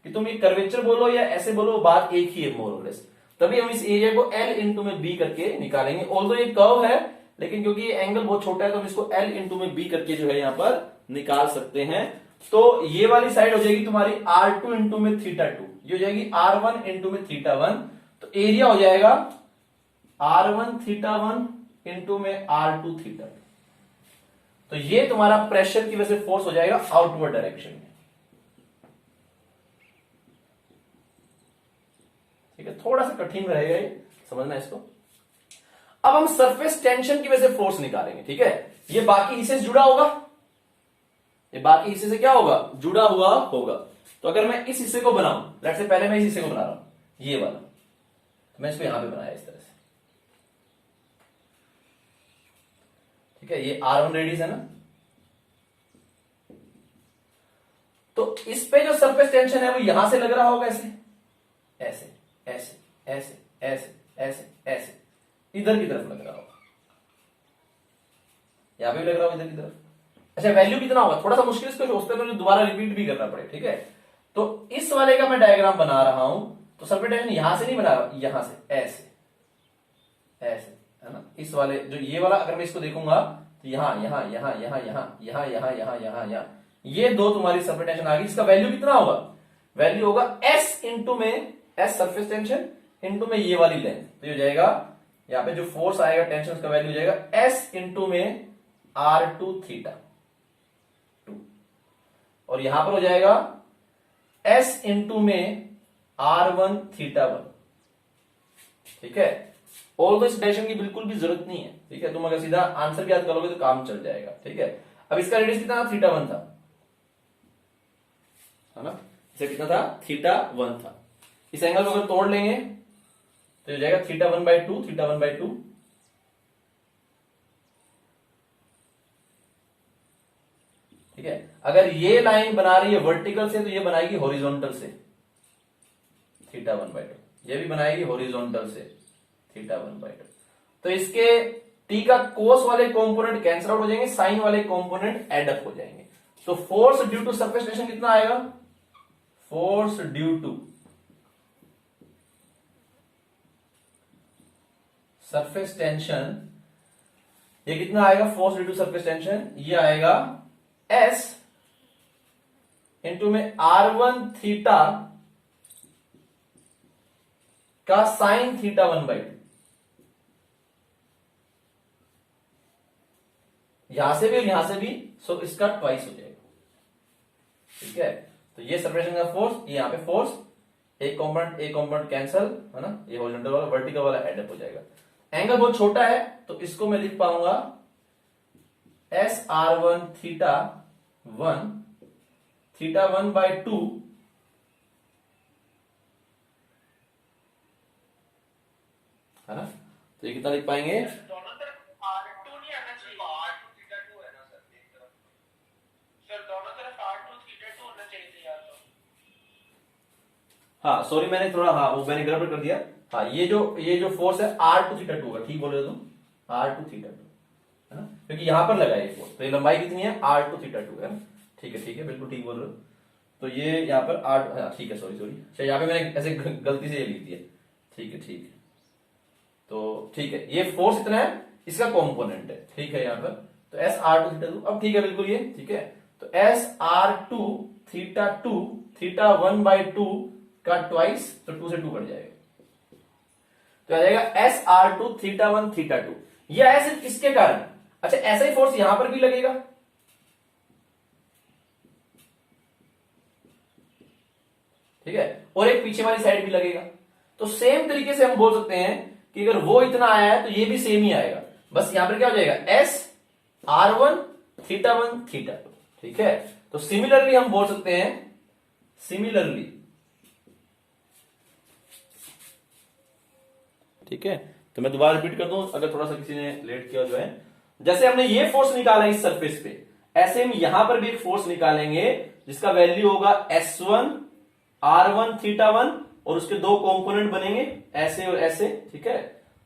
कि तुम ये कर्वेचर बोलो या ऐसे बोलो, बात एक ही है मोर और लेस। तभी हम इस एरिया को L इंटू में B करके निकालेंगे। ऑल्दो ये कर्व है, लेकिन क्योंकि ये एंगल बहुत छोटा है तो हम इसको L इंटू में B करके जो है यहां पर निकाल सकते हैं। तो ये वाली साइड हो जाएगी तुम्हारी R2 इंटू में थीटा 2, ये हो जाएगी R1 इंटू में थीटा 1, तो एरिया हो जाएगा R1 थीटा 1 इंटू में R2 थीटा 2। तो ये तुम्हारा प्रेशर की वजह से फोर्स हो जाएगा आउटवर्ड डायरेक्शन में, ठीक है। थोड़ा सा कठिन रहेगा ये समझना इसको। अब हम सरफेस टेंशन की वजह से फोर्स निकालेंगे, ठीक है। ये बाकी हिस्से से जुड़ा होगा, ये बाकी हिस्से से क्या होगा? जुड़ा हुआ होगा। तो अगर मैं इस हिस्से को बनाऊं, लेट्स से पहले मैं इस हिस्से को बना रहा हूं, ये वाला, तो मैं इसको यहां पे बनाया इस तरह से, ठीक है। ये R1 रेडियस है ना, तो इस पे जो सरफेस टेंशन है वो यहां से लग रहा होगा, ऐसे ऐसे ऐसे ऐसे ऐसे ऐसे ऐसे इधर की तरफ लग रहा होगा, यहां पे भी लग रहा होगा इधर की तरफ। अच्छा, वैल्यू कितना होगा? थोड़ा सा मुश्किल इसको सोचते हैं, दोबारा रिपीट भी करना पड़े, ठीक है। तो इस वाले का मैं डायग्राम बना रहा हूं, तो सरफेस टेंशन यहां से नहीं बना रहा, यहां से ऐसे ऐसे, है ना। इस वाले जो ये वाला अगर मैं इसको देखूंगा तो यहां यहां यहां यहां यहां यहां यहां यहां यहां यहां ये दो तुम्हारी सरफेस टेंशन आ गई। इसका वैल्यू कितना होगा? वैल्यू होगा S इंटू में S सरफेस टेंशन इंटू में ये वाली लेंथ, तो ये हो जाएगा यहां पे जो फोर्स आएगा टेंशन, उसका वैल्यू हो जाएगा S इंटू में R2 थीटा 2, और यहां पर हो जाएगा S इंटू में R1 थीटा 1, ठीक है। ऑल दो इस डेरिवेशन की बिल्कुल भी जरूरत नहीं है, ठीक है। तुम अगर सीधा आंसर याद करोगे तो काम चल जाएगा, ठीक है। अब इसका रेडियस कितना था? थीटा 1 था, है ना। इसे कितना था? थीटा 1 था। इस एंगल को अगर तोड़ लेंगे तो हो जाएगा θ1/2, θ1/2। ठीक है, अगर ये लाइन बना रही है वर्टिकल से तो ये बनाएगी हॉरिजॉन्टल से θ1/2, ये भी बनाएगी हॉरिजॉन्टल से θ1/2। तो इसके टी का कोस वाले कंपोनेंट कैंसिल आउट हो जाएंगे, साइन वाले कंपोनेंट एड अप हो जाएंगे। तो force due to surface tension कितना आएगा? Force due to surface tension, ये कितना आएगा? Force due to surface tension ये आएगा S इंटू में R1 थीटा का साइन θ1/2। यहां से भी और यहां से भी, सो इसका ट्वाइस हो जाएगा। ठीक है, तो ये सेपरेशन का फोर्स, ये यहां पे फोर्स, एक कंपोनेंट कैंसल है ना, ये हॉरिजॉन्टल वाला वर्टिकल वाला एड अप हो जाएगा। एंगल बहुत छोटा है तो इसको मैं लिख पाऊंगा SR1 θ1 θ1/2 है ना। तो ये कितना लिख पाएंगे? दोनों तरफ R2 नहीं आना चाहिए। R2 θ2 है ना सर, एक तरफ। सर दोनों तरफ R2 θ2 होना चाहिए था यार। तो हाँ सॉरी, मैंने थोड़ा, हाँ वो मैंने गड़बड़ कर दिया। हाँ ये जो फोर्स है R2 θ2 का, ठीक बोल रहे हो तुम, R2 θ2 है ना, क्योंकि यहां पर लगा है फोर्स, तो ये लंबाई कितनी है? R2 θ2 है ना। ठीक है, बिल्कुल ठीक बोल रहे हो। तो ये यहाँ पर R, ठीक है, सॉरी अच्छा, यहाँ पे मैंने ऐसे गलती से ये लिख दिया। ठीक है, तो ठीक है, ये फोर्स इतना है, इसका कंपोनेंट है। ठीक है, यहाँ पर तो SR2 θ2, अब ठीक है बिल्कुल ये ठीक है। तो SR2 θ2 θ1/2 का ट्वाइस, तो 2 से 2 कट जाएगा, तो आ जाएगा SR2 θ1 θ2। ये ऐसे किसके कारण? अच्छा, ऐसा ही फोर्स यहां पर भी लगेगा। ठीक है, और एक पीछे वाली साइड भी लगेगा। तो सेम तरीके से हम बोल सकते हैं कि अगर वो इतना आया है तो ये भी सेम ही आएगा, बस यहां पर क्या हो जाएगा? SR1 θ1 θ2। ठीक है, तो सिमिलरली हम बोल सकते हैं, सिमिलरली, ठीक है। तो मैं दोबारा रिपीट कर दूं अगर थोड़ा सा किसी ने लेट किया जो है, जैसे हमने ये फोर्स निकाला इस सरफेस पे, ऐसे हम यहां पर भी एक फोर्स निकालेंगे जिसका वैल्यू होगा S1 R1 θ1, और उसके दो कंपोनेंट बनेंगे ऐसे और ऐसे। ठीक है,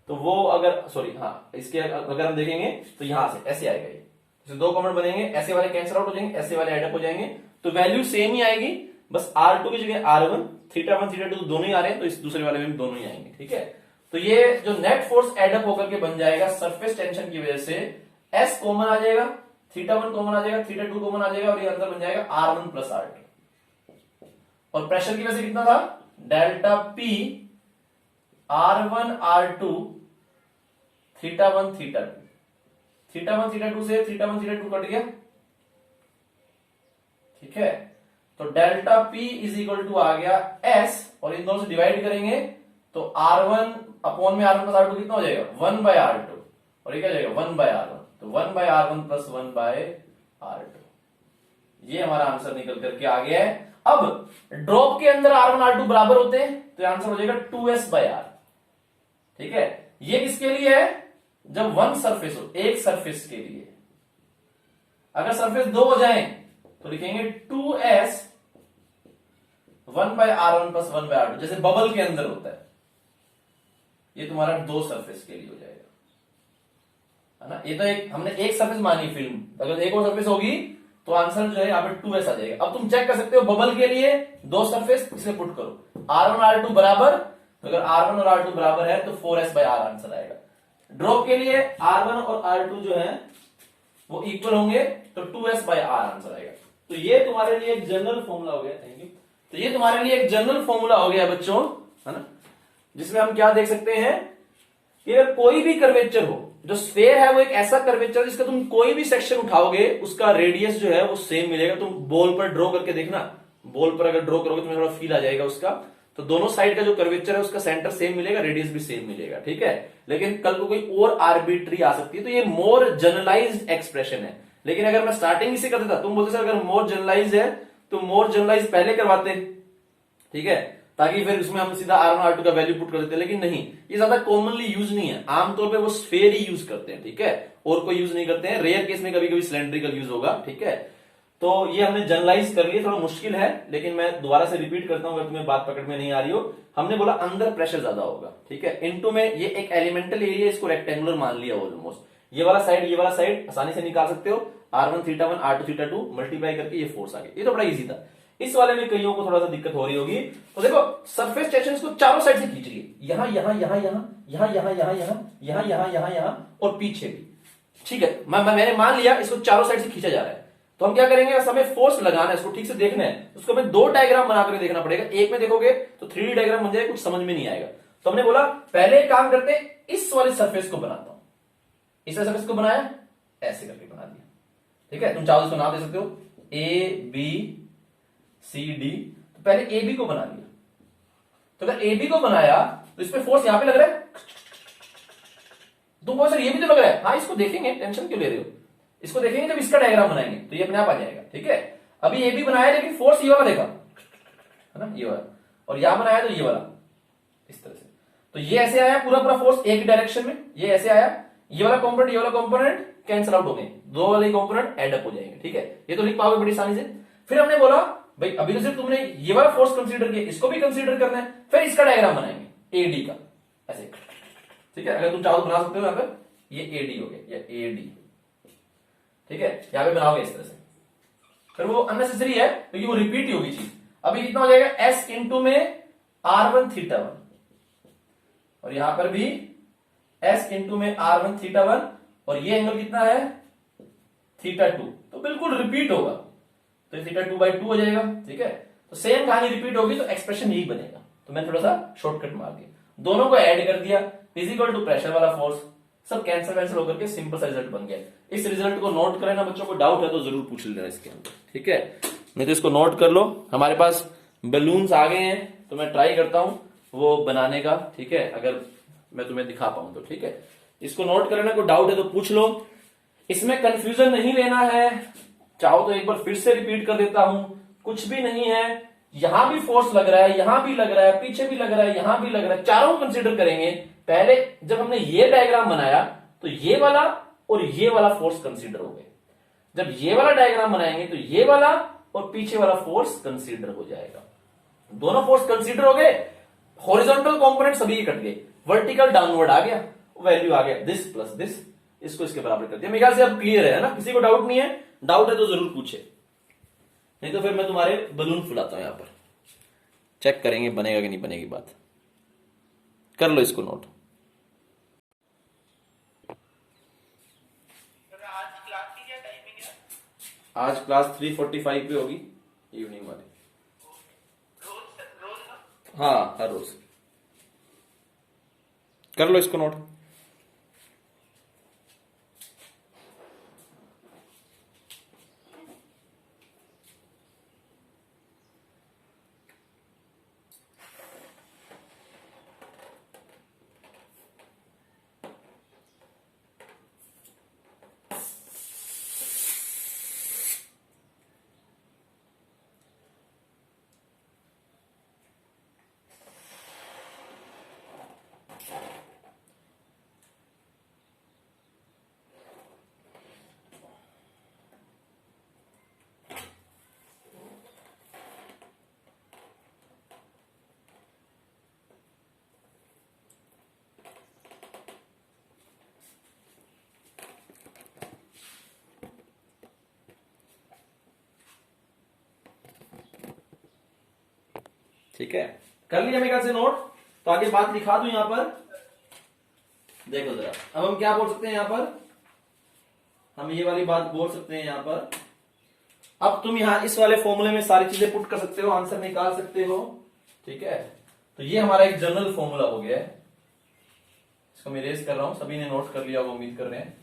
तो वो अगर सॉरी हाँ, इसके अगर हम देखेंगे तो यहां से ऐसे आएगा, ये दो कंपोनेंट बनेंगे, ऐसे वाले कैंसिल आउट हो जाएंगे, ऐसे वाले एड अप हो जाएंगे, तो वैल्यू सेम ही आएगी, बस R2 की जगह R1 θ1 θ2 दोनों ही आ रहे हैं, तो इस दूसरे वाले में भी दोनों ही आएंगे। ठीक है, तो ये जो नेट फोर्स एडअप होकर के बन जाएगा सरफेस टेंशन की वजह से, S कॉमन आ जाएगा, θ1 कॉमन आ जाएगा, θ2 कॉमन आ जाएगा, और ये अंदर बन जाएगा R1 + R2। और प्रेशर की वजह से कितना था? डेल्टा P R1 R2 θ1 θ2, θ1 θ2 से θ1 θ2 कट गया। ठीक है, तो डेल्टा P = आ गया S, और इन दोनों से डिवाइड करेंगे तो R1 अपॉन में R1 + R2 कितना हो जाएगा? 1/R2, और ये क्या जाएगा? 1/R1, तो 1/R1 + 1/R2। ये हमारा आंसर निकल करके आ गया है। अब ड्रॉप के अंदर R1 R2 बराबर होते हैं, तो आंसर हो जाएगा 2S/R। ठीक है, ये किसके लिए है? जब वन सरफेस हो, एक सरफेस के लिए। अगर सरफेस दो हो जाए तो लिखेंगे 2S 1/R1 + 1/R2, जैसे बबल के अंदर होता है। ये तुम्हारा दो सरफेस के लिए हो जाएगा, है ना। ये तो एक हमने एक सरफेस मानी फिल्म, अगर एक और सरफेस होगी तो आंसर जो है यहाँ पे 2S आ जाएगा। अब तुम चेक कर सकते हो बबल के लिए दो सरफेस, इसे पुट करो, R1 R2 बराबर, तो अगर R1 और R2 बराबर है तो 4S/R आंसर आएगा। ड्रॉप के लिए R1 और R2 जो है वो इक्वल होंगे, तो 2S/R आंसर आएगा। तो ये तुम्हारे लिए एक जनरल फॉर्मूला हो गया। Thank you. तो ये तुम्हारे लिए एक जनरल फॉर्मूला हो गया बच्चों, है ना, जिसमें हम क्या देख सकते हैं कि अगर कोई भी कर्वेचर हो, जो स्फेयर है वो एक ऐसा कर्वेचर जिसका तुम कोई भी सेक्शन उठाओगे उसका रेडियस जो है वो सेम मिलेगा। तुम बॉल पर ड्रॉ करके देखना, बॉल पर अगर ड्रॉ करोगे तुम्हें थोड़ा फील आ जाएगा उसका, तो दोनों साइड का जो कर्वेचर है उसका सेंटर सेम मिलेगा, रेडियस भी सेम मिलेगा। ठीक है, लेकिन कल को कोई और आर्बिट्री आ सकती है, तो ये मोर जनरलाइज्ड एक्सप्रेशन है। लेकिन अगर मैं स्टार्टिंग इसे कर देता, तुम बोलते सर अगर मोर जनरलाइज है तो मोर जनरलाइज पहले करवाते, ठीक है, ताकि फिर उसमें हम सीधा R1 R2 का वैल्यू पुट कर देते हैं, लेकिन नहीं, ये ज्यादा कॉमनली यूज नहीं है। आमतौर पे वो स्फेयर ही यूज करते हैं, ठीक है, और कोई यूज नहीं करते हैं। रेयर केस में कभी कभी सिलेंड्रिकल यूज होगा, ठीक है। तो ये हमने जनरलाइज कर लिया, थोड़ा मुश्किल है, लेकिन मैं दोबारा से रिपीट करता हूं अगर तुम्हें बात पकड़ में नहीं आ रही हो। हमने बोला अंदर प्रेशर ज्यादा होगा, ठीक है। इनटू में ये एक एलिमेंटल एरिया, इसको रेक्टेंगुलर मान लिया ऑलमोस्ट। ये वाला साइड आसानी से निकाल सकते हो, R1 θ1 R2 θ2 मल्टीप्लाई करके ये फोर्स आ गया। ये तो बड़ा इजी था। इस वाले में कईयों को थोड़ा सा दिक्कत हो रही होगी। तो देखो सरफेस टेंशन को चारों साइड से खींच रही है, यहां यहां यहां यहां यहां यहां यहां यहां यहां यहां यहां और पीछे भी, ठीक है। मैंने मान लिया इसको चारों साइड से खींचा जा रहा है। तो हम क्या करेंगे, हमें फोर्स लगाना है, इसको ठीक से देखना है, उसको हमें दो डायग्राम बनाकर देखना पड़ेगा। एक में देखोगे तो 3D डायग्राम बन जाएगा, कुछ समझ में नहीं आएगा। तो हमने बोला पहले एक काम करते हैं, इस वाले सरफेस को बनाता हूं। इस वाले सरफेस को बनाया, ऐसे करके बना दिया, ठीक है। तुम चाहो इसको नाम दे सकते हो ABCD। तो पहले AB को बना लिया। तो अगर AB को बनाया तो इस पे फोर्स यहां पे लग रहा है। तुम बोलो सर ये भी तो लग रहा है, हाँ इसको देखेंगे, टेंशन क्यों ले रहे हो, इसको देखेंगे जब इसका डायग्राम बनाएंगे तो ये अपने आप आ जाएगा, ठीक है। अभी AB बनाया लेकिन फोर्स ये वाला देखा, है ना, ये वाला, और यहां बनाया तो ये वाला, इस तरह से। तो ये ऐसे आया पूरा पूरा फोर्स एक डायरेक्शन में, ये ऐसे आया, ये वाला कंपोनेंट ये वाला कंपोनेंट कैंसिल आउट हो गए, दो वाले कंपोनेंट एड अप हो जाएंगे, ठीक है। ये तो लिख पाओगे बड़ी आसानी से। फिर हमने बोला भाई अभी तो सिर्फ तुमने ये वाला फोर्स कंसीडर किया, इसको भी कंसीडर करना है, फिर इसका डायग्राम बनाएंगे AD का, ऐसे, ठीक है। अगर तुम चाहो तो बना सकते हो, यहां पर ये AD हो गया या AD, ठीक है, यहां पे बनाओगे इस तरह से। फिर वो अननेसेसरी है क्योंकि वो रिपीट ही होगी चीज। अभी कितना हो जाएगा, S इंटू में R1 θ1, और यहां पर भी S इंटू में R1 θ1, और ये एंगल कितना है θ2, तो बिल्कुल रिपीट होगा, तो θ2/2 हो जाएगा, ठीक है। तो सेम कहानी रिपीट होगी तो एक्सप्रेशन यही बनेगा। तो मैंने थोड़ा सा शॉर्टकट मार दिया, दोनों को ऐड कर दिया, इक्वल टू प्रेशर वाला फोर्स, सब कैंसिल होकर के सिंपल सा रिजल्ट बन गया। इस रिजल्ट को नोट करें ना बच्चों, को डाउट है तो जरूर पूछ लेना इसके अंदर, ठीक है। नहीं तो इसको नोट कर लो। हमारे पास बलून्स आ गए हैं, तो मैं ट्राई करता हूं वो बनाने का, ठीक है, अगर मैं तुम्हें दिखा पाऊं तो, ठीक है। इसको नोट करना, कोई डाउट है तो पूछ लो। इसमें कंफ्यूजन नहीं लेना है, चाहो तो एक बार फिर से रिपीट कर देता हूं, कुछ भी नहीं है। यहां भी फोर्स लग रहा है, यहां भी लग रहा है, पीछे भी लग रहा है, यहां भी लग रहा है, चारों कंसीडर करेंगे। पहले जब हमने ये डायग्राम बनाया तो ये वाला और ये वाला फोर्स कंसीडर हो गए। जब ये वाला डायग्राम बनाएंगे तो ये वाला और पीछे वाला फोर्स कंसीडर हो जाएगा। दोनों फोर्स कंसीडर हो गए, हॉरिजॉन्टल कंपोनेंट सभी कट गए, वर्टिकल डाउनवर्ड आ गया, वैल्यू आ गया दिस प्लस दिस, इसको इसके बराबर कर दिया। मेरे ख्याल से अब क्लियर है ना, किसी को डाउट नहीं है? डाउट है तो जरूर पूछे, नहीं तो फिर मैं तुम्हारे बलून फुलाता हूं। यहां पर चेक करेंगे बनेगा कि नहीं बनेगी बात। कर लो इसको नोट। आज क्लास की क्या टाइमिंग है? आज क्लास 3:45 पे होगी, इवनिंग वाली। रोज रोज ना? हाँ हर रोज। कर लो इसको नोट। ठीक है, कर लिया मेरे ख्याल से नोट। तो आगे बात लिखा दूं यहां पर, देखो जरा। अब हम क्या बोल सकते हैं यहां पर, हम ये वाली बात बोल सकते हैं यहां पर। अब तुम यहां इस वाले फॉर्मूले में सारी चीजें पुट कर सकते हो, आंसर निकाल सकते हो, ठीक है। तो ये हमारा एक जनरल फॉर्मूला हो गया है, इसको मैं रेज कर रहा हूं, सभी ने नोट कर लिया, वो उम्मीद कर रहे हैं।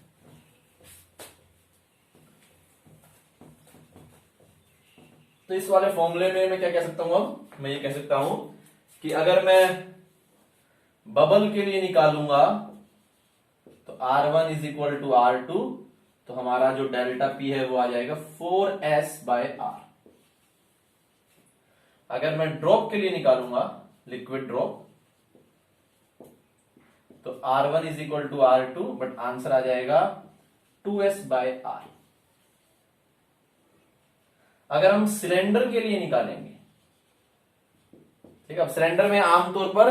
तो इस वाले फॉर्मूले में मैं क्या कह सकता हूं, अब मैं ये कह सकता हूं कि अगर मैं बबल के लिए निकालूंगा तो R1 is equal to R2, तो हमारा जो डेल्टा P है वो आ जाएगा 4S/R। अगर मैं ड्रॉप के लिए निकालूंगा लिक्विड ड्रॉप। तो R1 is equal to R2, but answer आ जाएगा 2S/R। अगर हम सिलेंडर के लिए निकालेंगे, ठीक है, अब सिलेंडर में आमतौर पर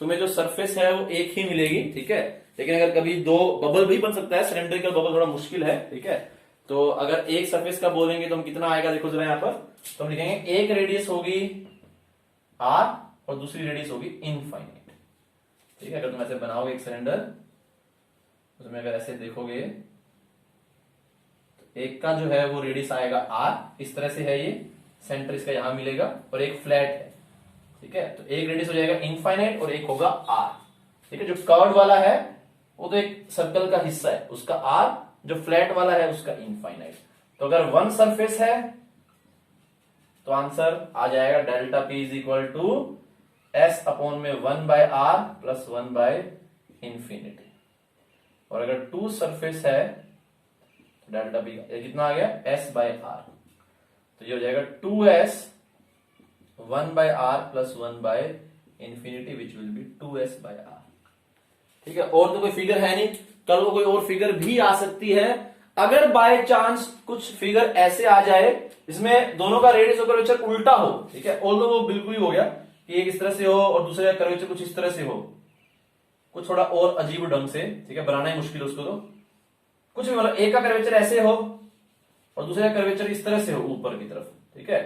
तुम्हें जो सरफेस है वो एक ही मिलेगी, ठीक है, लेकिन अगर कभी दो बबल भी बन सकता है, सिलेंड्रिकल बबल थोड़ा मुश्किल है, ठीक है। तो अगर एक सरफेस का बोलेंगे तो हम कितना आएगा, देखो जरा यहां पर, तो हम लिखेंगे एक रेडियस होगी R और दूसरी रेडियस होगी इनफाइनाइट, ठीक है। अगर तुम ऐसे बनाओगे एक सिलेंडर, तो तुम्हें अगर ऐसे देखोगे तो एक का जो है वो रेडियस आएगा R, इस तरह से है ये, सेंटर इसका यहां मिलेगा, और एक फ्लैट है, ठीक है। तो एक रेडियस हो जाएगा इनफाइनाइट और एक होगा R, ठीक है। जो कर्व वाला है वो तो एक सर्कल का हिस्सा है, उसका R, जो फ्लैट वाला है उसका इनफाइनाइट। तो अगर वन सरफेस है तो आंसर आ जाएगा delta P is equal to S upon में 1/R प्लस 1/इंफिनिटी। और अगर टू सरफेस है तो डेल्टा P कितना आ गया, S/R। तो ये हो जाएगा 2S 1/R प्लस 1/इंफिनिटी विच विल बी 2S/R, ठीक है। और तो कोई फिगर है नहीं, कल को कोई और फिगर भी आ सकती है। अगर बाय चांस कुछ फिगर ऐसे आ जाए इसमें दोनों का रेडियस और कर्वेचर उल्टा हो, ठीक है, ऑल्दो वो बिल्कुल ही हो गया कि एक इस तरह से हो और दूसरे का कर्वेचर कुछ इस तरह से हो, कुछ थोड़ा और अजीब ढंग से, ठीक है, बनाना ही मुश्किल है उसको, तो कुछ भी मतलब एक का कर्वेचर ऐसे हो और दूसरे का कर्वेचर इस तरह से हो ऊपर की तरफ, ठीक है।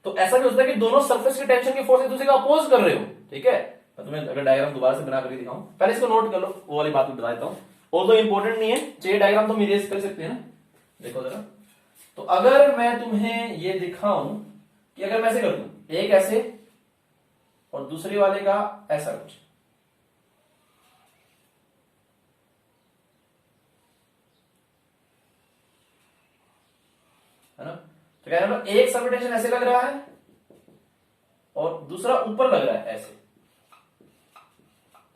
तो ऐसा भी होता है कि दोनों सरफेस के टेंशन की फोर्स एक दूसरे का अपोज कर रहे हो, ठीक है। मैं तुम्हें अगर डायग्राम दोबारा से बना करके दिखाऊं, पहले इसको नोट कर लो, वो वाली बात बता देता हूं, और तो इंपॉर्टेंट नहीं है, चाहिए डायग्राम तो इरेज कर सकते हैं ना। देखो जरा, तो अगर मैं तुम्हें ये दिखाऊं कि अगर मैं ऐसे कर दूं, एक ऐसे और दूसरे वाले का ऐसा कुछ, है ना, तो क्या है, एक सब्टेंशन ऐसे लग रहा है और दूसरा ऊपर लग रहा है ऐसे।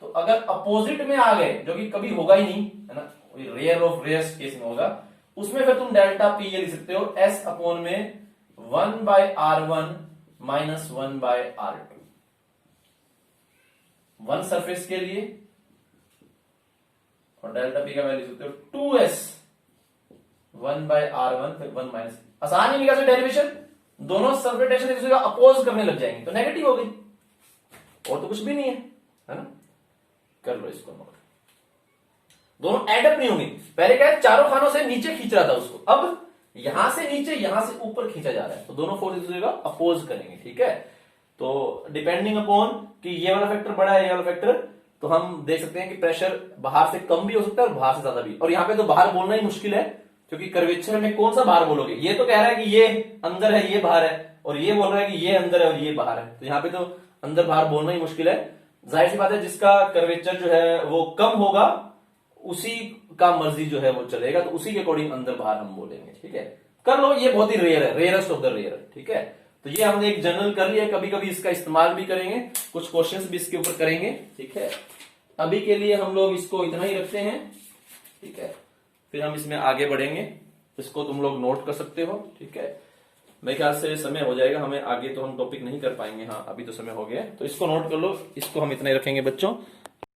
तो अगर अपोजिट में आ गए, जो कि कभी होगा ही नहीं, है ना, रेयर ऑफ रेयर्स केस में होगा, उसमें फिर तुम डेल्टा P ये लिख सकते हो S अपॉन में 1/R1 minus 1/R2 one surface के लिए, और डेल्टा P का वैल्यू लिख सकते हो 2S 1/R1 फिर 1 माइनस, आसान ही निकाल डेरिवेशन, दोनों सरफेस टेंशन एक दूसरे का अपोज करने लग जाएंगे तो नेगेटिव हो गई, और तो कुछ भी नहीं है ना। कर लो इसको नोट, दोनों एडअप नहीं होंगे। पहले क्या है, चारों खानों से नीचे खींच रहा था उसको, अब यहां से नीचे यहां से ऊपर खींचा जा रहा है, तो दोनों फोर्स एक दूसरे का अपोज करेंगे, ठीक है। तो डिपेंडिंग अपॉन कि ये वाला फैक्टर बड़ा है, ये वाला फैक्टर, तो हम देख सकते हैं कि प्रेशर बाहर से कम भी हो सकता है और बाहर से ज्यादा भी। और यहाँ पे तो बाहर बोलना ही मुश्किल है, क्योंकि कर्वेचर में कौन सा बाहर बोलोगे, ये तो कह रहा है कि ये अंदर है ये बाहर है, और ये बोल रहा है कि ये अंदर है और ये बाहर है, तो यहाँ पे तो अंदर बाहर बोलना ही मुश्किल है। जाहिर सी बात है, जिसका कर्वेचर जो है वो कम होगा उसी का मर्जी जो है वो चलेगा, तो उसी के अकॉर्डिंग अंदर बाहर हम बोलेंगे, ठीक है। कर लो, ये बहुत ही रेयर है, रेयरेस्ट ऑफ द रेयर, ठीक है। तो ये हमने एक जनरल कर लिया, कभी कभी इसका इस्तेमाल भी करेंगे, कुछ क्वेश्चंस भी इसके ऊपर करेंगे, ठीक है। अभी के लिए हम लोग इसको इतना ही रखते हैं, ठीक है, फिर हम इसमें आगे बढ़ेंगे, इसको तुम लोग नोट कर सकते हो, ठीक है। मेरे ख्याल से समय हो जाएगा, हमें आगे तो हम टॉपिक नहीं कर पाएंगे, हाँ अभी तो समय हो गया, तो इसको नोट कर लो, इसको हम इतना ही रखेंगे बच्चों।